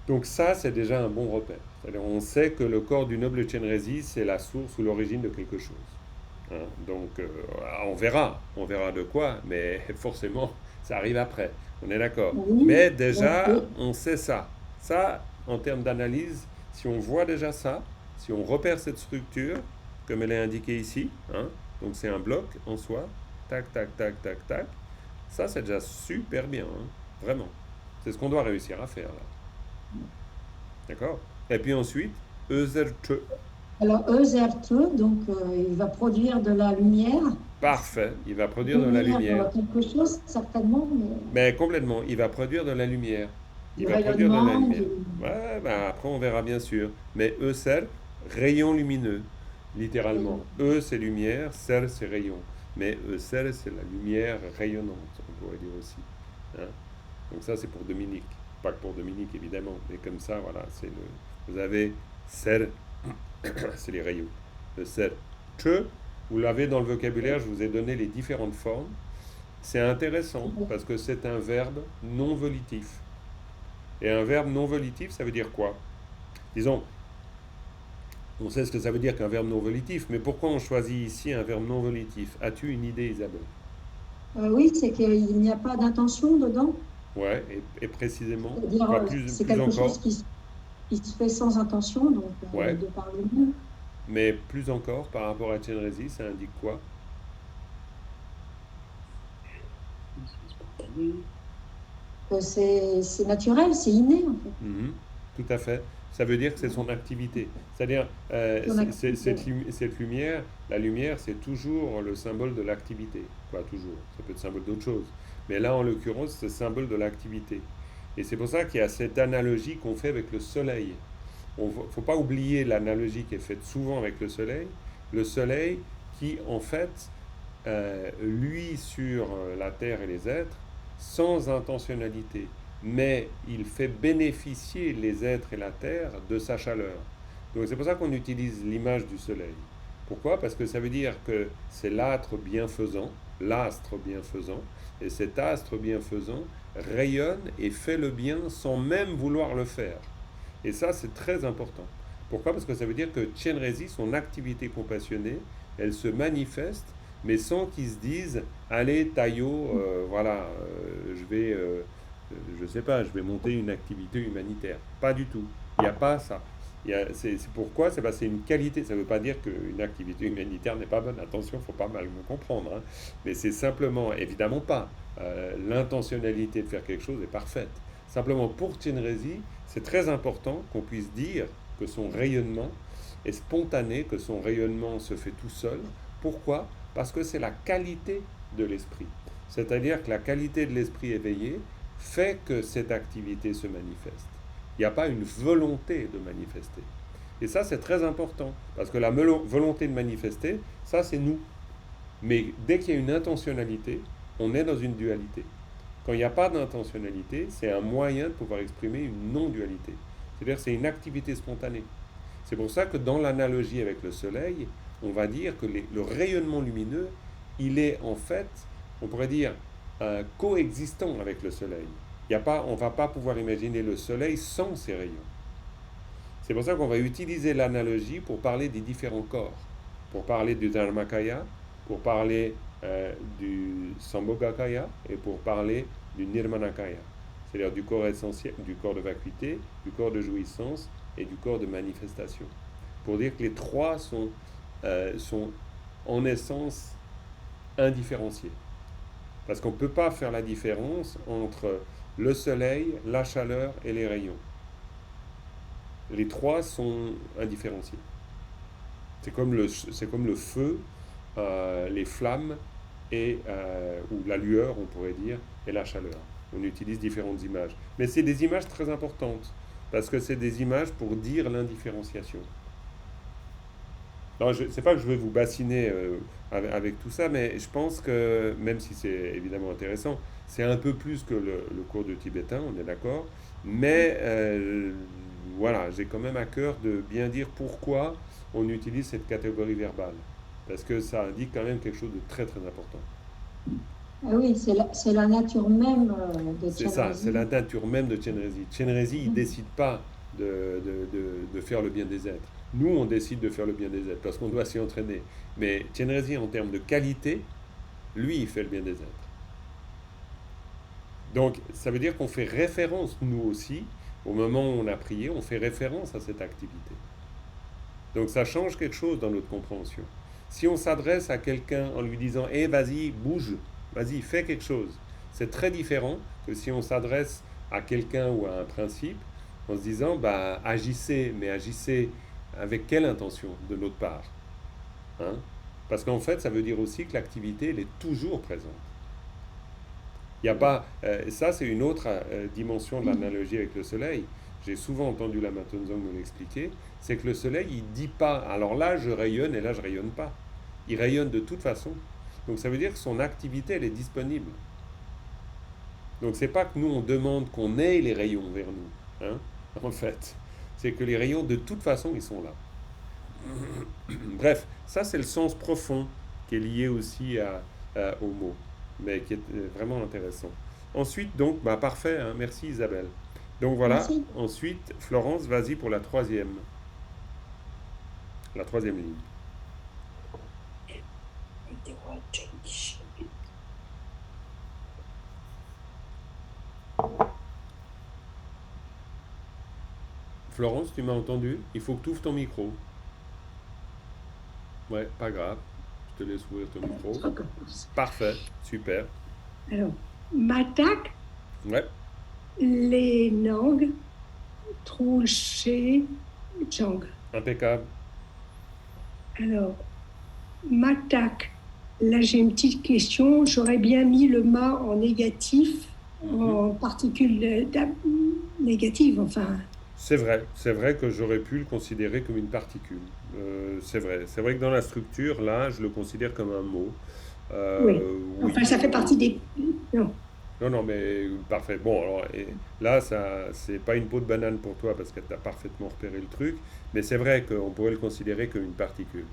donc ça c'est déjà un bon repère. C'est-à-dire on sait que le corps du noble Chenrezi c'est la source ou l'origine de quelque chose. Hein, donc on verra de quoi, mais forcément ça arrive après. On est d'accord. Oui, Mais déjà oui. on sait ça. Ça en termes d'analyse, si on voit déjà ça, si on repère cette structure, comme elle est indiquée ici, hein, donc c'est un bloc en soi, tac, tac, tac, tac, tac, ça c'est déjà super bien, hein, vraiment. C'est ce qu'on doit réussir à faire là. D'accord? Et puis ensuite, Ezerte. Alors, Ezerte, donc il va produire de la lumière. Parfait, il va produire de la lumière. Quelque chose, certainement, mais Mais complètement, il va produire de la lumière. Il du va produire de la rayonnement, lumière. Ouais, ben après on verra bien sûr. Mais Eusel, rayon lumineux, littéralement. E c'est lumière, Sel c'est rayon. Mais Eusel c'est la lumière rayonnante, on pourrait dire aussi. Hein? Donc ça c'est pour Dominique. Pas que pour Dominique évidemment, mais comme ça, voilà, c'est le. Vous avez Sel, c'est les rayons. Le Sel. Che, vous l'avez dans le vocabulaire, je vous ai donné les différentes formes. C'est intéressant parce que c'est un verbe non volitif. Et un verbe non volitif, ça veut dire quoi? Disons, on sait ce que ça veut dire qu'un verbe non volitif, mais pourquoi on choisit ici un verbe non volitif? As-tu une idée, Isabelle? oui, c'est qu'il n'y a pas d'intention dedans. Ouais, et précisément, C'est-à-dire, quoi, c'est plus quelque encore, chose qui se fait sans intention, donc Ouais. de par le mot. mais plus encore par rapport à Chenrezi, ça indique quoi? C'est naturel, c'est inné, en fait. Mhm, tout à fait. Ça veut dire que c'est son activité. C'est-à-dire, Son activité. cette lumière, la lumière, c'est toujours le symbole de l'activité. Quoi, toujours. Ça peut être symbole d'autre chose. Mais là, en l'occurrence, c'est le symbole de l'activité. Et c'est pour ça qu'il y a cette analogie qu'on fait avec le soleil. Il ne faut pas oublier l'analogie qui est faite souvent avec le soleil. Le soleil qui, en fait, luit sur la terre et les êtres sans intentionnalité. Mais il fait bénéficier les êtres et la terre de sa chaleur. Donc c'est pour ça qu'on utilise l'image du soleil. Pourquoi? Parce que ça veut dire que c'est l'astre bienfaisant, et cet astre bienfaisant rayonne et fait le bien sans même vouloir le faire. Et ça, c'est très important. Pourquoi? Parce que ça veut dire que Chenrezi, son activité compassionnée, elle se manifeste, mais sans qu'ils se disent « Allez, Tayo, voilà, je vais je ne sais pas, je vais monter une activité humanitaire. Pas du tout. Il n'y a pas ça. C'est pourquoi? C'est parce que c'est une qualité. Ça ne veut pas dire qu'une activité humanitaire n'est pas bonne. Attention, il ne faut pas mal me comprendre, hein. Mais c'est simplement, évidemment pas. L'intentionnalité de faire quelque chose est parfaite. Simplement, pour Chenrezig, c'est très important qu'on puisse dire que son rayonnement est spontané, que son rayonnement se fait tout seul. Pourquoi? Parce que c'est la qualité de l'esprit. C'est-à-dire que la qualité de l'esprit éveillé fait que cette activité se manifeste. Il n'y a pas une volonté de manifester. Et ça, c'est très important, parce que la volonté de manifester, ça, c'est nous. Mais dès qu'il y a une intentionnalité, on est dans une dualité. Quand il n'y a pas d'intentionnalité, c'est un moyen de pouvoir exprimer une non-dualité. C'est-à-dire que c'est une activité spontanée. C'est pour ça que dans l'analogie avec le soleil, on va dire que le rayonnement lumineux, il est en fait, on pourrait dire, coexistant avec le soleil. On ne va pas pouvoir imaginer le soleil sans ses rayons. C'est pour ça qu'on va utiliser l'analogie pour parler des différents corps. Pour parler du Dharmakaya, pour parler du Sambhogakaya et pour parler du Nirmanakaya. C'est-à-dire du corps essentiel, du corps de vacuité, du corps de jouissance et du corps de manifestation. Pour dire que les trois sont en essence indifférenciés. Parce qu'on ne peut pas faire la différence entre le soleil, la chaleur et les rayons. Les trois sont indifférenciés. C'est comme le feu, les flammes, ou la lueur, on pourrait dire, et la chaleur. On utilise différentes images. Mais c'est des images très importantes, parce que c'est des images pour dire l'indifférenciation. Non, c'est pas que je veux vous bassiner avec tout ça, mais je pense que, même si c'est évidemment intéressant, c'est un peu plus que le cours de tibétain, on est d'accord, mais voilà, j'ai quand même à cœur de bien dire pourquoi on utilise cette catégorie verbale, parce que ça indique quand même quelque chose de très très important. Ah oui, c'est la nature même de C'est ça, Chenrezig. c'est la nature même de Chenrezig. Chenrezig, il ne décide pas de faire le bien des êtres. Nous, on décide de faire le bien des êtres parce qu'on doit s'y entraîner. Mais Chenrezig, en termes de qualité, lui, il fait le bien des êtres. Donc, ça veut dire qu'on fait référence, nous aussi, au moment où on a prié, on fait référence à cette activité. Donc, ça change quelque chose dans notre compréhension. Si on s'adresse à quelqu'un en lui disant « Eh, vas-y, bouge, vas-y, fais quelque chose », c'est très différent que si on s'adresse à quelqu'un ou à un principe en se disant « Bah, agissez, mais agissez avec quelle intention de notre part, hein ?» Parce qu'en fait, ça veut dire aussi que l'activité, elle est toujours présente. Il n'y a pas... ça, c'est une autre dimension de l'analogie avec le soleil. J'ai souvent entendu Lama Tongzong me l'expliquer. C'est que le soleil, il ne dit pas « alors là, je rayonne et là, je ne rayonne pas ». Il rayonne de toute façon. Donc ça veut dire que son activité, elle est disponible. Donc c'est pas que nous, on demande qu'on ait les rayons vers nous, hein, en fait. C'est que les rayons, de toute façon, ils sont là. Bref, ça, c'est le sens profond qui est lié aussi au mot, mais qui est vraiment intéressant. Ensuite, donc, bah, parfait, hein, merci Isabelle. Donc voilà, Merci. ensuite, Florence, vas-y pour la troisième ligne. Florence, tu m'as entendu? Il faut que tu ouvres ton micro. Ouais, pas grave. Je te laisse ouvrir ton micro. Parfait, super. Alors, Matak, Ouais, les Nang, Trouché, Chang. impeccable. Alors, Matak, là j'ai une petite question. J'aurais bien mis le ma en négatif, en particule négative, enfin. C'est vrai que j'aurais pu le considérer comme une particule. C'est vrai que dans la structure, là, je le considère comme un mot. Oui. Oui. Enfin, ça fait partie des. Non. Non, mais parfait. Bon, alors là, c'est pas une peau de banane pour toi parce que tu as parfaitement repéré le truc, mais c'est vrai qu'on pourrait le considérer comme une particule.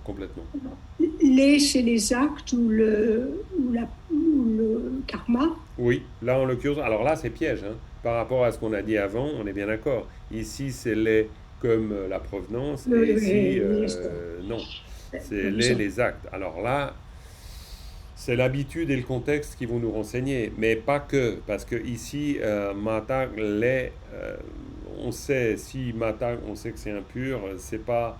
Complètement. Les, c'est les actes ou le karma. Oui, là, en l'occurrence, alors là, c'est piège, hein. Par rapport à ce qu'on a dit avant, on est bien d'accord. Ici, c'est les comme la provenance, et ici, non. C'est les actes. Alors là, C'est l'habitude et le contexte qui vont nous renseigner, mais pas que, parce que ici, matar, les, on sait, si matar, on sait que c'est impur, c'est pas,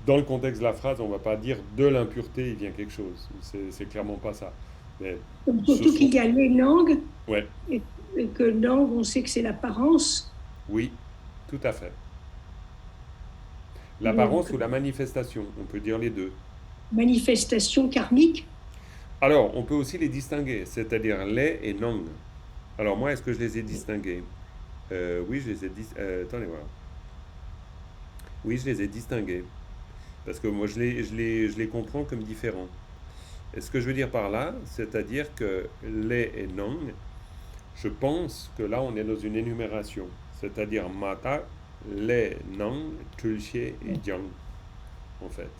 dans le contexte de la phrase, on va pas dire de l'impureté, il vient quelque chose. C'est clairement pas ça. Mais Surtout qu'il y a les langues, ouais, et que langue, on sait que c'est l'apparence. oui, tout à fait. L'apparence Donc, ou la manifestation, on peut dire les deux. manifestation karmique. Alors, on peut aussi les distinguer, c'est-à-dire les et nang. Alors moi, est-ce que je les ai distingués? Oui, je les ai distingués. Attendez voir. Oui, je les ai distingués. Parce que moi, je les comprends comme différents. Et ce que je veux dire par là, c'est-à-dire que les et nang, je pense que là, on est dans une énumération. C'est-à-dire mata, les, nang, tulche et jiang, en fait.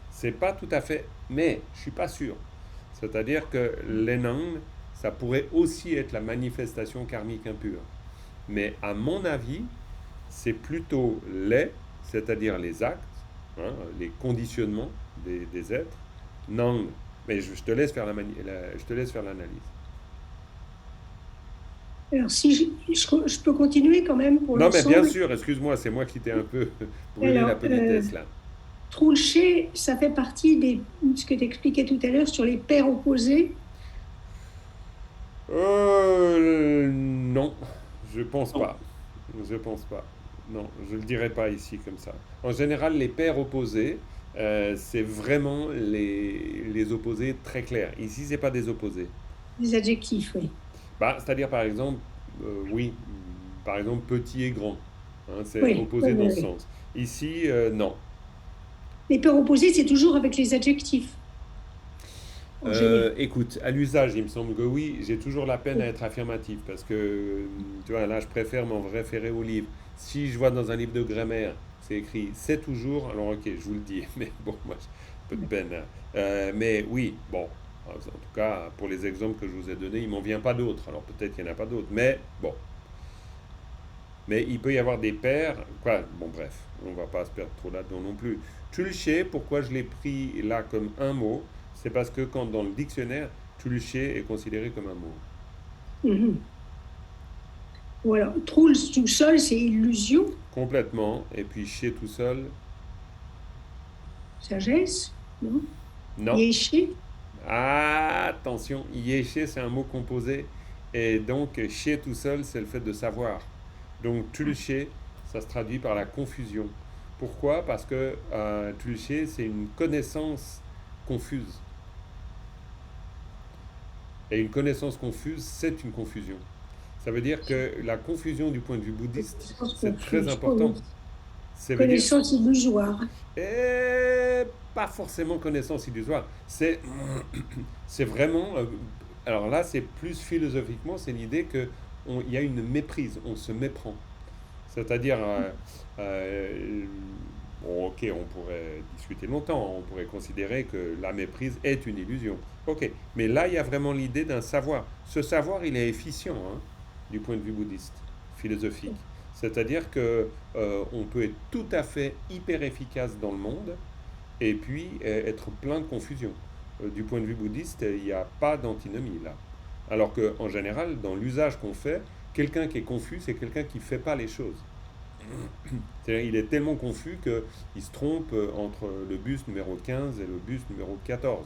C'est pas tout à fait, mais je suis pas sûr. C'est-à-dire que l'enang, ça pourrait aussi être la manifestation karmique impure. Mais à mon avis, c'est plutôt les, c'est-à-dire les actes, hein, les conditionnements des êtres, nang. Mais je te laisse faire je te laisse faire l'analyse. Alors, si je peux continuer quand même pour Non, mais bien l'ensemble. sûr, excuse-moi, c'est moi qui t'ai un peu brûlé Alors, la politesse là. Trulche, ça fait partie de ce que tu expliquais tout à l'heure sur les paires opposées. Non, je pense pas. Je pense pas. Non, je le dirais pas ici comme ça. En général, les paires opposées, c'est vraiment les opposés très clairs. Ici, c'est pas des opposés. Des adjectifs, oui. Bah, c'est-à-dire, par exemple, oui, par exemple, petit et grand. Hein, c'est Oui, opposé oui, dans oui, ce oui. sens. Ici, non. Les paires opposées, c'est toujours avec les adjectifs. En général. Écoute, à l'usage, il me semble que oui, j'ai toujours la peine à être affirmatif parce que, tu vois, là, je préfère m'en référer au livre. Si je vois dans un livre de grammaire, c'est écrit c'est toujours, alors ok, je vous le dis, mais bon, moi, j'ai un peu de peine, hein. Mais oui, bon, en tout cas, pour les exemples que je vous ai donnés, il m'en vient pas d'autres. Alors peut-être qu'il n'y en a pas d'autres, mais bon. Mais il peut y avoir des paires, quoi, bon, bref, on va pas se perdre trop là-dedans non plus. Tulché, pourquoi je l'ai pris là comme un mot? C'est parce que quand dans le dictionnaire, tulché est considéré comme un mot. Mhm. Voilà. Trouls tout seul, c'est illusion, Complètement. Et puis chez tout seul, sagesse, non? non. Yéché, Attention, yéché, c'est un mot composé. Et donc, chez tout seul, c'est le fait de savoir. Donc, tulché, ça se traduit par la confusion. Pourquoi? Parce que tulché, c'est une connaissance confuse. Et une connaissance confuse, c'est une confusion. Ça veut dire que la confusion du point de vue bouddhiste, c'est très important. Ça veut dire, connaissance illusoire. et pas forcément connaissance illusoire. C'est vraiment. Alors là, c'est plus philosophiquement, c'est l'idée qu'il y a une méprise, on se méprend. C'est-à-dire, bon, ok, on pourrait discuter longtemps, on pourrait considérer que la méprise est une illusion. Ok, mais là, il y a vraiment l'idée d'un savoir. Ce savoir, il est efficient, hein, du point de vue bouddhiste, philosophique. C'est-à-dire que on peut être tout à fait hyper efficace dans le monde et puis être plein de confusion. Du point de vue bouddhiste, il n'y a pas d'antinomie là. Alors qu'en général, dans l'usage qu'on fait, quelqu'un qui est confus, c'est quelqu'un qui ne fait pas les choses. C'est-à-dire, il est tellement confus qu'il se trompe entre le bus numéro 15 et le bus numéro 14.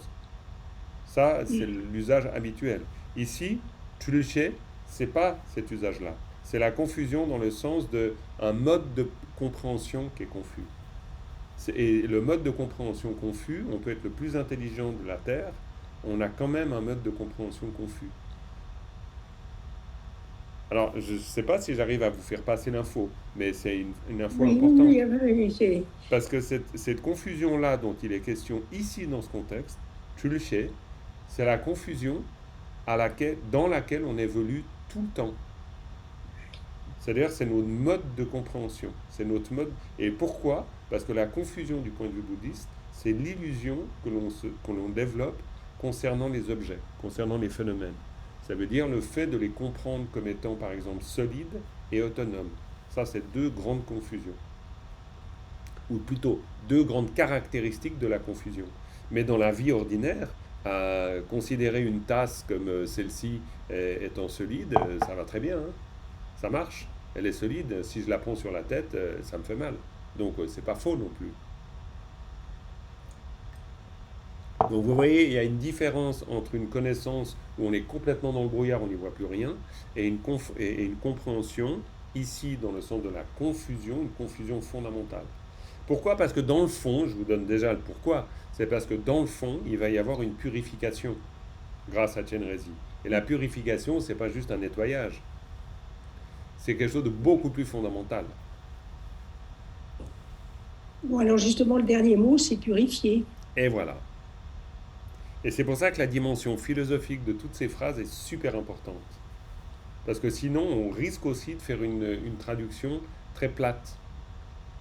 Ça, c'est l'usage habituel. Ici, tulché, c'est pas cet usage-là. C'est la confusion dans le sens d'un mode de compréhension qui est confus. Et le mode de compréhension confus, on peut être le plus intelligent de la Terre, on a quand même un mode de compréhension confus. Alors, je ne sais pas si j'arrive à vous faire passer l'info, mais c'est une info Oui, importante. oui, c'est Parce que cette confusion-là dont il est question ici dans ce contexte, tulché, c'est la confusion dans laquelle on évolue tout le temps. C'est-à-dire, c'est notre mode de compréhension. C'est notre mode. Et pourquoi? Parce que la confusion du point de vue bouddhiste, c'est l'illusion que l'on développe concernant les objets, concernant les phénomènes. Ça veut dire le fait de les comprendre comme étant, par exemple, solides et autonomes. Ça, c'est deux grandes confusions. Ou plutôt, deux grandes caractéristiques de la confusion. Mais dans la vie ordinaire, Considérer une tasse comme celle-ci étant solide, ça va très bien, hein. Ça marche. Elle est solide. Si je la prends sur la tête, ça me fait mal. Donc, c'est pas faux non plus. Donc, vous voyez, il y a une différence entre une connaissance où on est complètement dans le brouillard, on n'y voit plus rien, et et une compréhension, ici, dans le sens de la confusion, une confusion fondamentale. Pourquoi? Parce que dans le fond, je vous donne déjà le pourquoi, c'est parce que dans le fond, il va y avoir une purification grâce à Chenrezig. Et la purification, c'est pas juste un nettoyage. C'est quelque chose de beaucoup plus fondamental. Bon, alors justement, le dernier mot, c'est purifier. Et voilà. Et c'est pour ça que la dimension philosophique de toutes ces phrases est super importante. Parce que sinon, on risque aussi de faire une traduction très plate.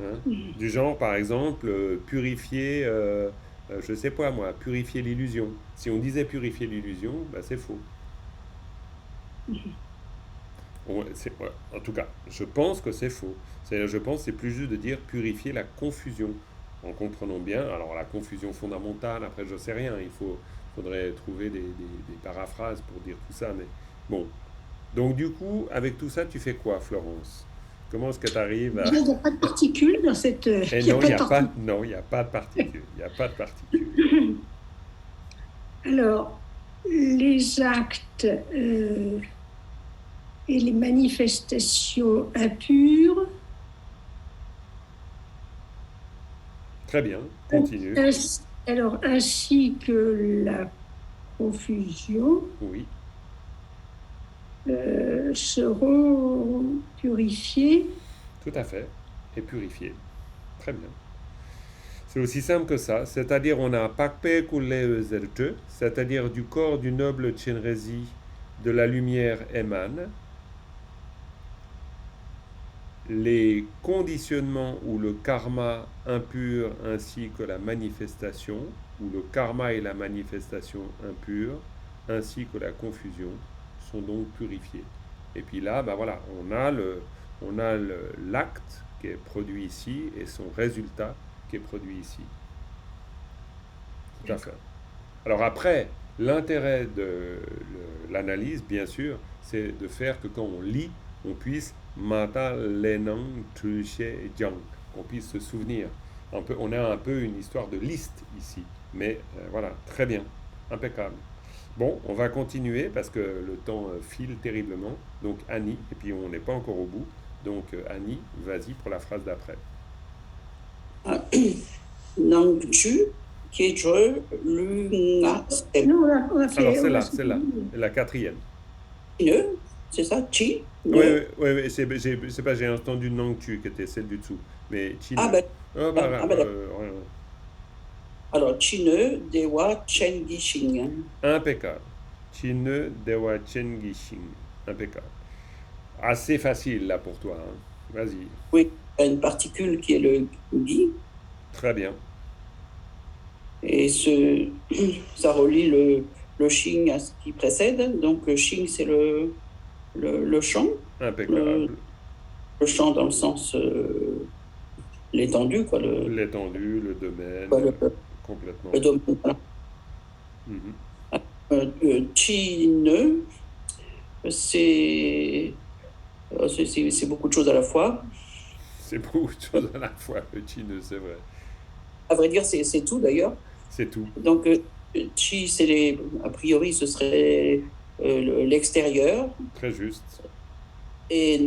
Hein. Du genre, par exemple, purifier, je sais pas moi, purifier l'illusion. Si on disait purifier l'illusion, bah, c'est faux. Ouais, en tout cas, je pense que c'est faux. Je pense que c'est plus juste de dire purifier la confusion. En comprenant bien, alors la confusion fondamentale, après je sais rien, faudrait trouver des paraphrases pour dire tout ça, mais bon. Donc du coup, avec tout ça, tu fais quoi, Florence? Comment est-ce que tu arrives à... Il n'y a pas de particules dans cette... Eh non, il n'y a pas de particules. Il n'y a pas de particules. Alors, les actes et les manifestations impures, Très bien, continue. ainsi que la confusion, Oui, seront purifiées. tout à fait. Et purifié. Très bien. C'est aussi simple que ça. C'est-à-dire, on a Pakpe Kule Zerje, c'est-à-dire du corps du noble Chenrezig, de la lumière émane. Les conditionnements ou le karma impur ainsi que la manifestation, ou le karma et la manifestation impure, ainsi que la confusion, sont donc purifiés. Et puis là, ben voilà, on a l'acte qui est produit ici et son résultat qui est produit ici. Tout à fait. Alors après, l'intérêt de l'analyse, bien sûr, c'est de faire que quand on lit, on puisse Mata Lenang Truche Jiang, qu'on puisse se souvenir. On a un peu une histoire de liste ici, mais voilà, très bien, impeccable. Bon, on va continuer parce que le temps file terriblement. Donc Annie, et puis on n'est pas encore au bout. Donc Annie, vas-y pour la phrase d'après. Nangju, Kieje, Lunga, Stem. Non, on a fait... Alors c'est là, la quatrième. C'est ça, Chi. Oui, c'est pas, j'ai entendu Nangtu qui était celle du dessous, mais Chine. Ouais. Alors, Chine, Dewa, Chen Gishing. Impeccable. Chine, Dewa, Chen Gishing. Impeccable. Assez facile là pour toi, hein. Vas-y. Oui, il y a une particule qui est le Gi. Très bien. Et ça relie le Xing à ce qui précède. Donc, le Xing, c'est le champ. Impeccable. Le champ dans le sens l'étendue, quoi. L'étendue, le domaine, complètement. Le domaine, voilà. Chine, c'est beaucoup de choses à la fois. C'est beaucoup de choses à la fois, le Chine, c'est vrai. À vrai dire, c'est tout d'ailleurs. C'est tout. Donc, Chi, a priori, ce serait l'extérieur. Très juste. Et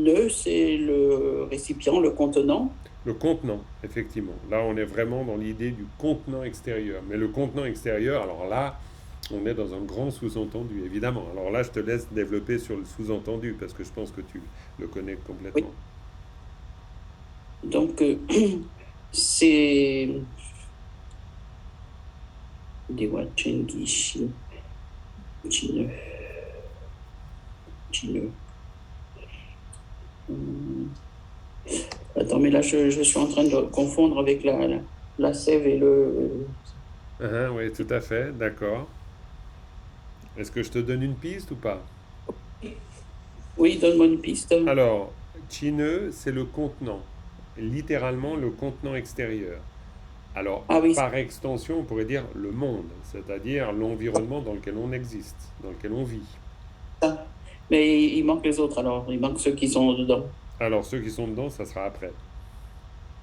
Ne, c'est le récipient, le contenant. Le contenant, effectivement. Là, on est vraiment dans l'idée du contenant extérieur. Mais le contenant extérieur, alors là, on est dans un grand sous-entendu, évidemment. Alors là, je te laisse développer sur le sous-entendu, parce que je pense que tu le connais complètement. Oui. Donc, c'est... Dewa Chengishi. Chine. Attends, mais là, je suis en train de confondre avec la sève et le... Oui, tout à fait, d'accord. Est-ce que je te donne une piste ou pas? Oui, donne-moi une piste. Alors, Chine, c'est le contenant. Littéralement, le contenant extérieur. Alors, Ah oui, par extension, on pourrait dire le monde, c'est-à-dire l'environnement dans lequel on existe, dans lequel on vit. c'est ça. Mais il manque les autres alors. Il manque ceux qui sont dedans. Alors, ceux qui sont dedans, ça sera après.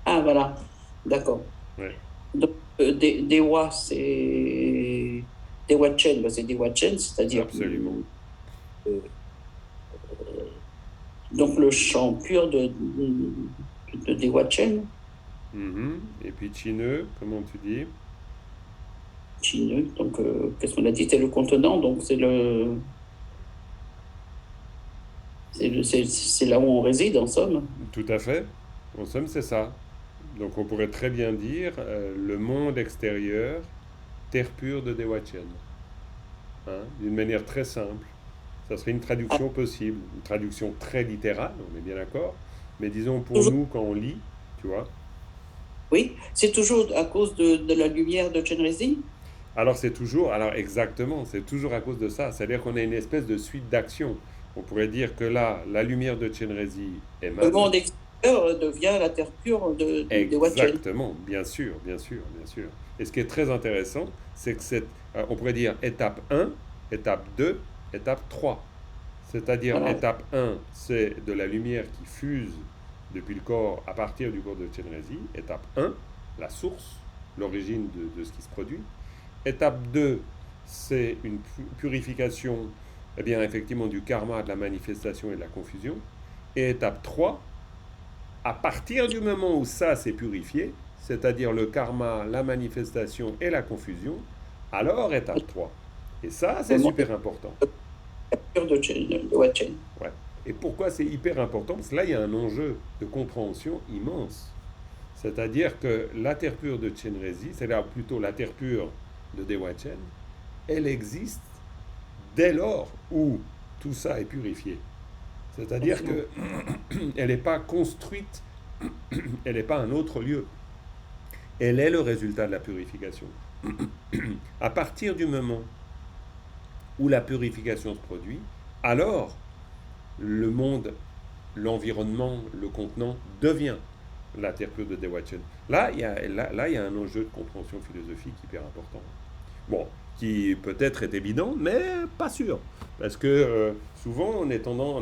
Ah, voilà. D'accord. Ouais. Donc, Dewa, c'est. Dewa Chen, bah, c'est Dewa Chen, c'est-à-dire. Absolument. Donc, le chant pur de Dewa Chen, Mhm. Et puis Chineux, comment tu dis? chineux. Donc, qu'est-ce qu'on a dit? C'est le contenant, donc c'est le. C'est là où on réside, en somme. Tout à fait. En somme, c'est ça. Donc, on pourrait très bien dire le monde extérieur, terre pure de Dewa Chen. Hein, d'une manière très simple. Ça serait une traduction possible, une traduction très littérale, on est bien d'accord. Mais disons pour Toujours- nous, quand on lit, tu vois. Oui, c'est toujours à cause de la lumière de Chenrezig. Alors c'est toujours, alors exactement, c'est toujours à cause de ça. C'est-à-dire qu'on a une espèce de suite d'actions. On pourrait dire que là, la lumière de Chenrezig Le émane. monde extérieur devient la terre pure de Dewa Chen. Exactement, bien sûr, bien sûr, bien sûr. Et ce qui est très intéressant, c'est que on pourrait dire étape 1, étape 2, étape 3. C'est-à-dire Voilà. étape 1, c'est de la lumière qui fuse depuis le corps à partir du corps de Chenrezig. Étape 1, la source, l'origine de ce qui se produit. Étape 2, c'est une purification, eh bien, effectivement, du karma, de la manifestation et de la confusion. Et étape 3, à partir du moment où ça s'est purifié, c'est-à-dire le karma, la manifestation et la confusion, alors étape 3. Et ça, c'est super important. Pure de Dewa Chen. Ouais. Et pourquoi c'est hyper important? Parce que là, il y a un enjeu de compréhension immense. C'est-à-dire que la terre pure de Chenrezig, c'est-à-dire plutôt la terre pure de Dewa Chen, elle existe dès lors où tout ça est purifié. C'est-à-dire qu'elle n'est pas construite, elle n'est pas un autre lieu. Elle est le résultat de la purification. À partir du moment où la purification se produit, alors le monde, l'environnement, le contenant devient la terre pure de Dewa Chen. Là, il y a un enjeu de compréhension philosophique hyper important. Bon, qui peut-être est évident, mais pas sûr. Parce que souvent, on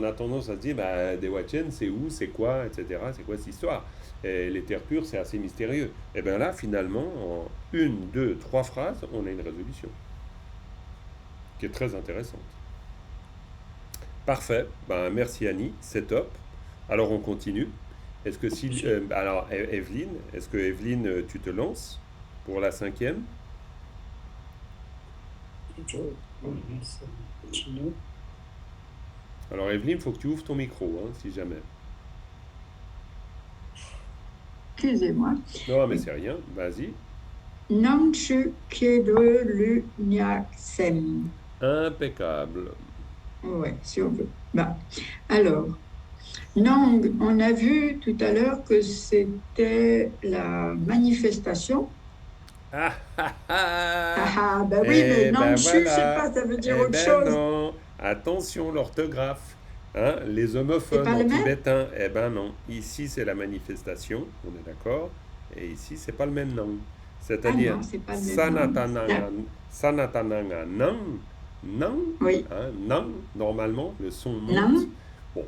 a tendance à se dire, bah, Dewa Chen, c'est où, c'est quoi, etc. C'est quoi cette histoire? Et les terres pures, c'est assez mystérieux. Et bien là, finalement, en 1, 2, 3 phrases, on a une résolution qui est très intéressante. Parfait. Ben, merci Annie, c'est top. Alors on continue. Est-ce que si... alors Evelyne, est-ce que Evelyne, tu te lances pour la 5e? Alors Evelyne, il faut que tu ouvres ton micro, hein, si jamais. Excusez-moi. Non, mais c'est rien, vas-y. Namchu Kedwe Lu Nyaksem. Impeccable. Ouais, si on veut. Bah, alors, Nang, on a vu tout à l'heure que c'était la manifestation. Ah ah ah. Ah, bah oui, mais Eh ben Nangshu, je sais voilà. pas, ça veut dire Eh autre ben chose. non. Attention, l'orthographe. Hein, les homophones pas en le même? tibétain, eh ben non. Ici, c'est la manifestation, on est d'accord. Et ici, c'est pas le même nom. C'est-à-dire, non, c'est pas le même nom. Sanatananga Nang, Nang, Oui, hein, Nang, normalement, le son monte. Nang. Bon,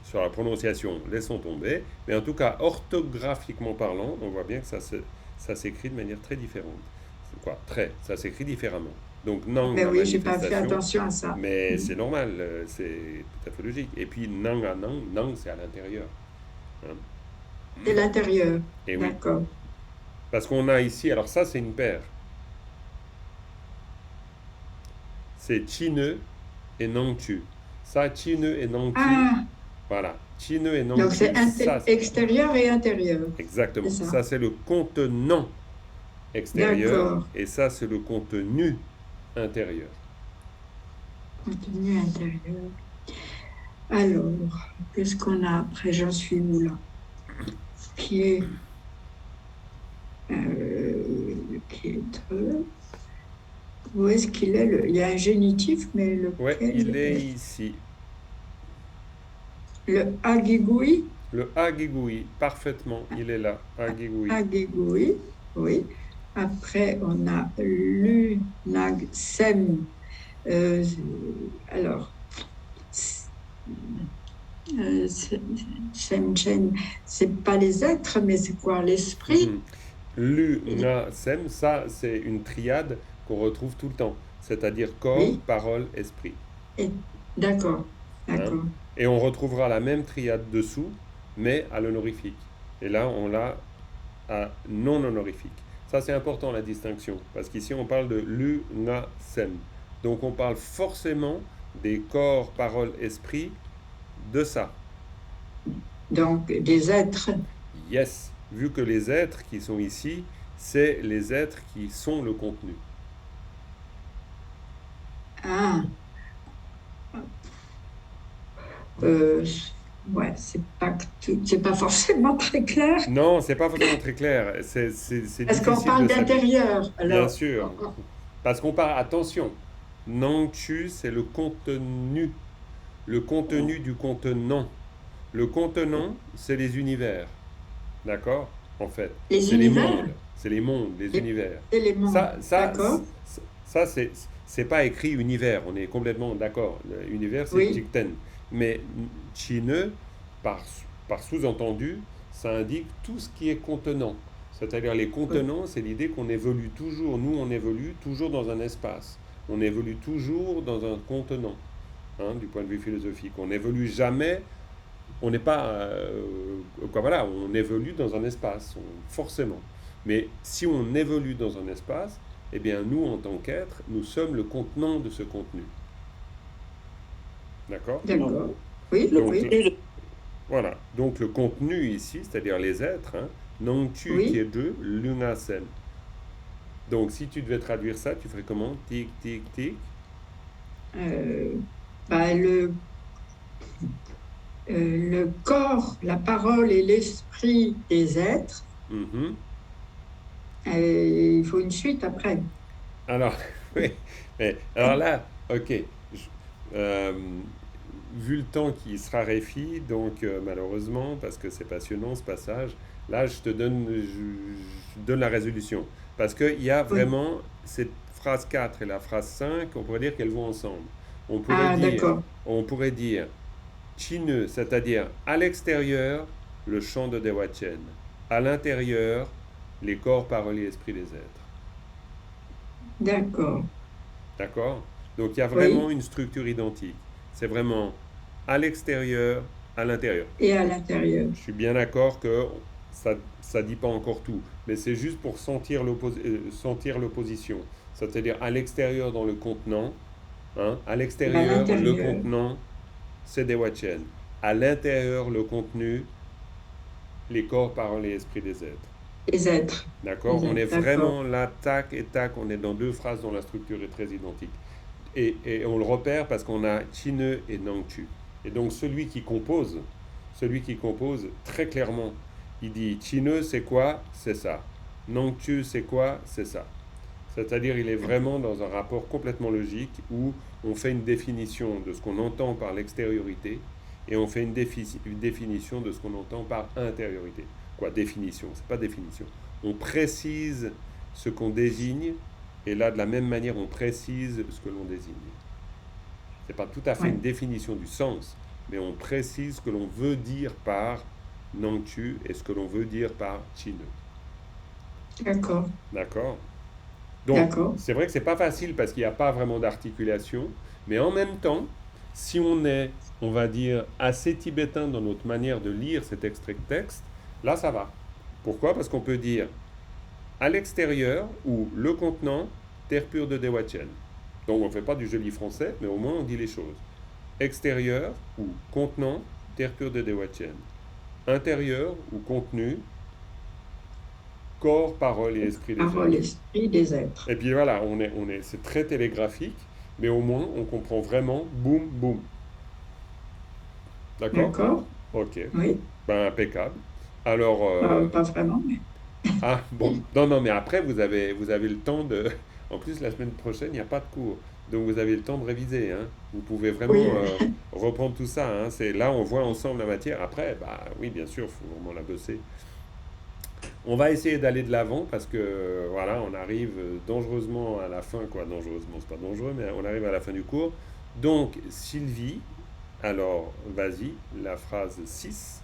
sur la prononciation, laissons tomber. Mais en tout cas, orthographiquement parlant, on voit bien que ça s'écrit de manière très différente. C'est quoi? Ça s'écrit différemment. Donc, Nang, Ben la oui, j'ai pas fait manifestation. attention à ça. Mais c'est normal, c'est tout à fait logique. Et puis, Nang à Nang, Nang, c'est à l'intérieur. Hein. C'est l'intérieur. Et oui. D'accord. Parce qu'on a ici, alors ça, c'est une paire. C'est Chineux et Nangchu. Ça, Chineux et Nangchu. Ah, Voilà. Chineux et Nangchu. donc c'est ça, extérieur et intérieur. exactement. C'est ça. Ça, c'est le contenant extérieur. D'accord. Et ça, c'est le contenu intérieur. Contenu intérieur. Alors, qu'est-ce qu'on a après? J'en suis où là? Qui est où est-ce qu'il est? Il y a un génitif, mais Ouais, lequel il est ici. Le agigui. Le Agigui, parfaitement, il est là. Agigui. Agigui. oui. Après, on a Lu, Nag, Sem. Euh, alors, Sem, Chen, c'est pas les êtres, mais c'est quoi? L'esprit? Mhm. Lu, Na, Sem, ça c'est une triade qu'on retrouve tout le temps, c'est-à-dire corps, Oui, parole, esprit. et- d'accord, Hein. d'accord, Et on retrouvera la même triade dessous, mais à l'honorifique. Et là, on l'a à non honorifique. Ça, c'est important la distinction, parce qu'ici, on parle de Lu, Na, Sem. Donc, on parle forcément des corps, parole, esprit de ça. donc des êtres. Yes, vu que les êtres qui sont ici, c'est les êtres qui sont le contenu. Ah, euh, ouais, c'est pas forcément très clair, Non, c'est pas forcément très clair. C'est parce qu'on difficile parle de savoir. d'intérieur. Bien Alors, sûr. oh, oh, Parce qu'on parle, attention, Nangchu, c'est le contenu du contenant. Le contenant, c'est les univers, d'accord? En fait, les c'est les univers, mondes, c'est les mondes, les univers. éléments, Ça, ça, d'accord? ça c'est pas écrit univers, on est complètement d'accord. L'univers, c'est Oui, Jikten. Mais Chine, par, par sous-entendu, ça indique tout ce qui est contenant. C'est-à-dire les contenants, c'est l'idée qu'on évolue toujours, nous on évolue toujours dans un espace. On évolue toujours dans un contenant, hein, du point de vue philosophique. On n'évolue jamais, on n'est pas... voilà, on évolue dans un espace, forcément. Mais si on évolue dans un espace, eh bien nous, en tant qu'êtres, nous sommes le contenant de ce contenu. D'accord? d'accord. Oui, Le oui, contenu de- Voilà. Donc le contenu ici, c'est-à-dire les êtres, hein, Nangchu oui. qui est 2, Luna Sem. Donc si tu devais traduire ça, tu ferais comment? Tic, tic, tic. Bah, le corps, la parole et l'esprit des êtres. Mhm. Et il faut une suite après. Alors, oui. Alors là, ok. Euh, vu le temps qui se raréfie, donc malheureusement, parce que c'est passionnant ce passage, là je donne la résolution. Parce qu'il y a Oui. vraiment cette phrase 4 et la phrase 5, on pourrait dire qu'elles vont ensemble. On pourrait Ah, dire, d'accord. on pourrait dire Chineux, c'est-à-dire à l'extérieur, le champ de Dewachen. À l'intérieur, les corps, paroles et esprits des êtres. D'accord. D'accord? Donc il y a Oui. vraiment une structure identique. C'est vraiment à l'extérieur, à l'intérieur. Et à l'intérieur. Je suis bien d'accord que ça dit pas encore tout, mais c'est juste pour sentir l'opposition. C'est-à-dire à l'extérieur dans le contenant, hein, à À l'extérieur le l'intérieur. contenant, c'est des Wachen. À l'intérieur le contenu, les corps, paroles et esprits des êtres. Les êtres. D'accord? Les On est êtres, d'accord. vraiment là, tac et tac, on est dans deux phrases dont la structure est très identique. Et on le repère parce qu'on a Chineux et Nangchu. Et donc celui qui compose très clairement, il dit Chineux c'est quoi? C'est ça. Nangchu c'est quoi? C'est ça. C'est-à-dire il est vraiment dans un rapport complètement logique où on fait une définition de ce qu'on entend par l'extériorité et on fait une définition de ce qu'on entend par intériorité. Quoi, définition? C'est pas définition. On précise ce qu'on désigne et là, de la même manière, on précise ce que l'on désigne. C'est pas tout à fait Ouais. une définition du sens, mais on précise ce que l'on veut dire par Nangchu et ce que l'on veut dire par Chineux. D'accord. D'accord? Donc, D'accord. c'est vrai que c'est pas facile parce qu'il n'y a pas vraiment d'articulation, mais en même temps, si on est, on va dire, assez tibétain dans notre manière de lire cet extrait de texte, là, ça va. Pourquoi? Parce qu'on peut dire à l'extérieur ou le contenant, terre pure de Dewachen. Donc on ne fait pas du joli français, mais au moins on dit les choses. Extérieur ou contenant, terre pure de Dewachen. Intérieur ou contenu, corps, parole et esprit des Parole, êtres. esprit des êtres. Et puis voilà, c'est très télégraphique, mais au moins on comprend vraiment, boum, boum. D'accord? D'accord. Ok, Oui. ben impeccable. Alors, Pas vraiment, mais. ah, bon, non, mais après, vous avez le temps de... En plus, la semaine prochaine, il n'y a pas de cours. Donc, vous avez le temps de réviser, hein. Vous pouvez vraiment Oui. reprendre tout ça, hein. Là, on voit ensemble la matière. Après, bah oui, bien sûr, il faut vraiment la bosser. On va essayer d'aller de l'avant parce que voilà, on arrive dangereusement à la fin, quoi. Dangereusement, c'est pas dangereux, mais on arrive à la fin du cours. Donc, Sylvie, alors vas-y, la phrase 6.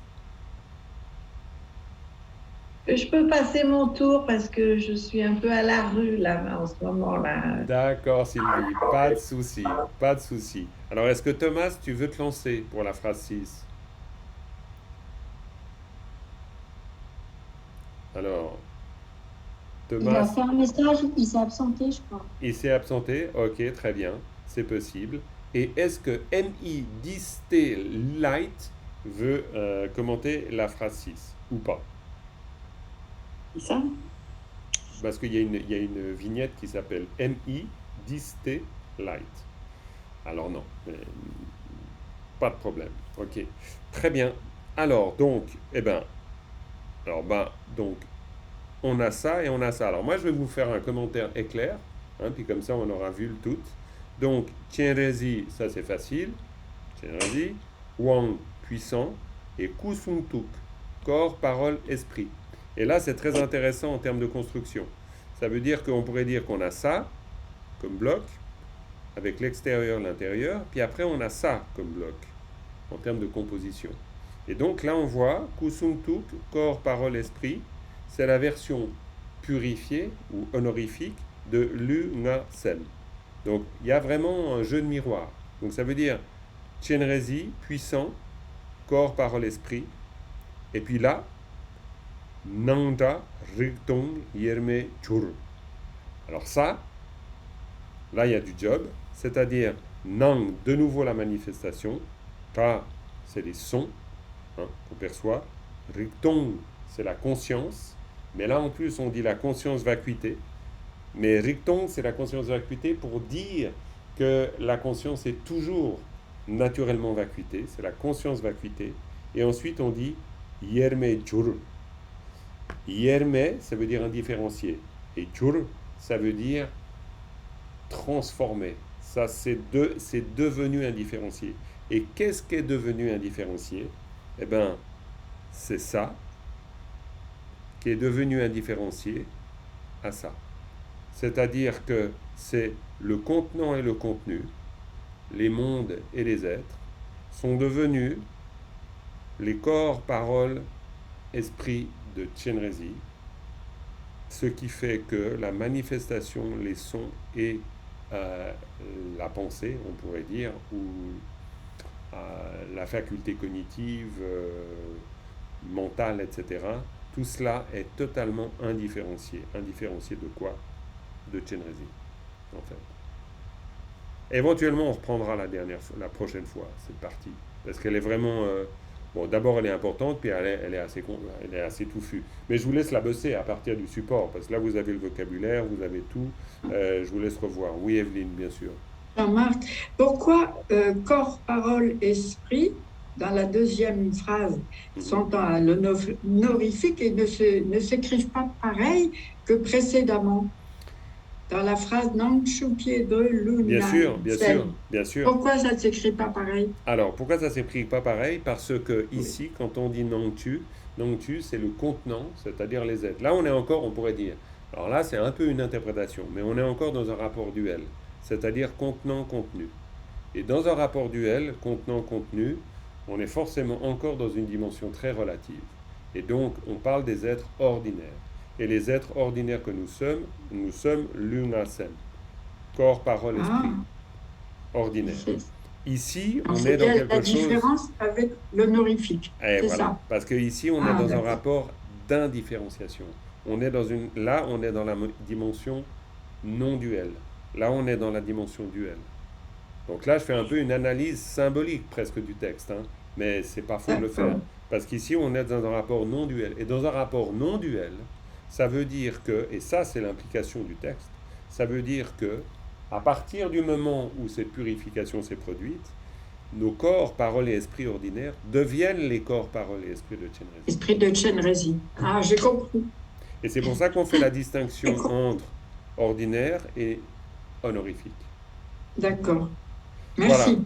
Je peux passer mon tour parce que je suis un peu à la rue là en ce moment-là. D'accord, Sylvie, pas de souci, pas de souci. Alors, est-ce que Thomas, tu veux te lancer pour la phrase 6? Alors, Il a Thomas, fait un message, il s'est absenté, je crois. il s'est absenté. Ok, très bien, c'est possible. Et est-ce que MI Disté Light veut commenter la phrase 6 ou pas? C'est ça? Parce qu'il y a une vignette qui s'appelle MI Disté Light. Alors non, pas de problème. Ok, très bien. Alors donc, donc on a ça et on a ça. Alors moi je vais vous faire un commentaire éclair, hein, puis comme ça on aura vu le tout. Donc Tienrezi, ça c'est facile. Tienrezi, Wang, puissant, et Kusungtuk, corps, parole, esprit. Et là c'est très intéressant en termes de construction. Ça veut dire qu'on pourrait dire qu'on a ça comme bloc, avec l'extérieur, l'intérieur, puis après on a ça comme bloc, en termes de composition. Et donc là on voit Kusungtuk, corps, parole, esprit, c'est la version purifiée ou honorifique de Lu Nga Sem. Donc il y a vraiment un jeu de miroir. Donc ça veut dire Tienrezi, puissant, corps, parole, esprit. Et puis là, Nangda, Rigtong, Yerme, Chur. Alors ça, là il y a du job, c'est-à-dire Nang, de nouveau la manifestation. Ta, c'est les sons qu'on perçoit. Rigtong, c'est la conscience. Mais là en plus on dit la conscience vacuité. Mais Rigtong, c'est la conscience vacuité pour dire que la conscience est toujours naturellement vacuité. C'est la conscience vacuité. Et ensuite on dit Yerme Chur. Yerme, ça veut dire indifférencié. Et Chur, ça veut dire transformé. Ça, c'est devenu indifférencié. Et qu'est-ce qui est devenu indifférencié? Eh bien, c'est ça qui est devenu indifférencié à ça. C'est-à-dire que c'est le contenant et le contenu, les mondes et les êtres, sont devenus les corps, paroles, esprit de Tienrezi, ce qui fait que la manifestation, les sons et la pensée, on pourrait dire, ou la faculté cognitive, mentale, etc., tout cela est totalement indifférencié. Indifférencié de quoi? De Tienrezi, en fait. Éventuellement, on reprendra la prochaine fois cette partie, parce qu'elle est vraiment... bon, d'abord, elle est importante, puis elle est assez touffue. Mais je vous laisse la bosser à partir du support, parce que là, vous avez le vocabulaire, vous avez tout. Je vous laisse revoir. Oui, Evelyne, bien sûr. Jean-Marc, pourquoi corps, parole, esprit, dans la deuxième phrase, sont à l'honorifique et ne s'écrivent pas pareil que précédemment? Dans la phrase Nangchu Piedre Luna. Bien sûr, bien sûr, bien sûr. Pourquoi ça ne s'écrit pas pareil? Alors, pourquoi ça ne s'écrit pas pareil? Parce que ici, quand on dit Nangchu, c'est le contenant, c'est-à-dire les êtres. Là, on pourrait dire, alors là, c'est un peu une interprétation, mais on est encore dans un rapport duel, c'est-à-dire contenant-contenu. Et dans un rapport duel, contenant-contenu, on est forcément encore dans une dimension très relative. Et donc, on parle des êtres ordinaires. Et les êtres ordinaires que nous sommes l'unasem, corps, parole, esprit, ordinaire. Ici, on est dans quelque chose... La différence avec l'honorifique, c'est voilà. Ça. Parce qu'ici, on est dans un rapport d'indifférenciation. Là, on est dans la dimension non-duelle. Là, on est dans la dimension duelle. Donc là, je fais un peu une analyse symbolique presque du texte, hein, mais c'est pas faux de le faire. Parce qu'ici, on est dans un rapport non-duel. Et dans un rapport non-duel, ça veut dire que, et ça c'est l'implication du texte, ça veut dire que à partir du moment où cette purification s'est produite, nos corps, paroles et esprits ordinaires deviennent les corps, paroles et esprits de Tienrezi. Esprit de Tienrezi. Ah, j'ai compris. Et c'est pour ça qu'on fait la distinction entre ordinaire et honorifique. D'accord. Merci. Voilà.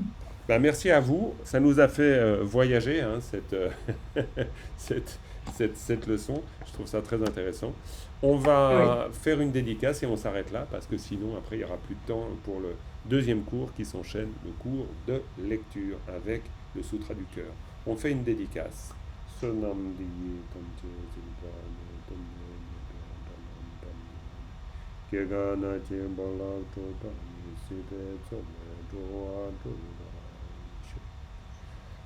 Merci à vous. Ça nous a fait voyager, hein, cette, cette leçon. Je trouve ça très intéressant. On va faire une dédicace et on s'arrête là parce que sinon, après, il n'y aura plus de temps pour le deuxième cours qui s'enchaîne, le cours de lecture avec le Sutra du cœur. On fait une dédicace. Sonam diye tamche zimbane tamche Kegana chembala toba sibe tsome doa doa.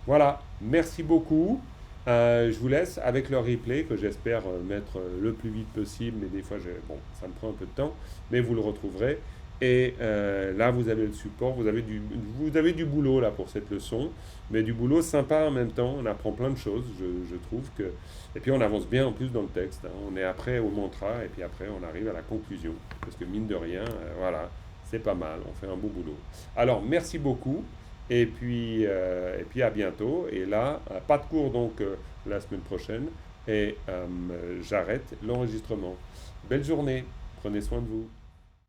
Voilà, merci beaucoup. Je vous laisse avec le replay que j'espère mettre le plus vite possible, mais des fois, bon, ça me prend un peu de temps, mais vous le retrouverez. Et là, vous avez le support, vous avez du boulot là pour cette leçon, mais du boulot sympa en même temps. On apprend plein de choses, je trouve que. Et puis on avance bien en plus dans le texte, hein. On est après au mantra et puis après on arrive à la conclusion, parce que mine de rien, voilà, c'est pas mal, on fait un beau boulot. Alors merci beaucoup. Et puis à bientôt. Et là, pas de cours donc la semaine prochaine. Et j'arrête l'enregistrement. Belle journée. Prenez soin de vous.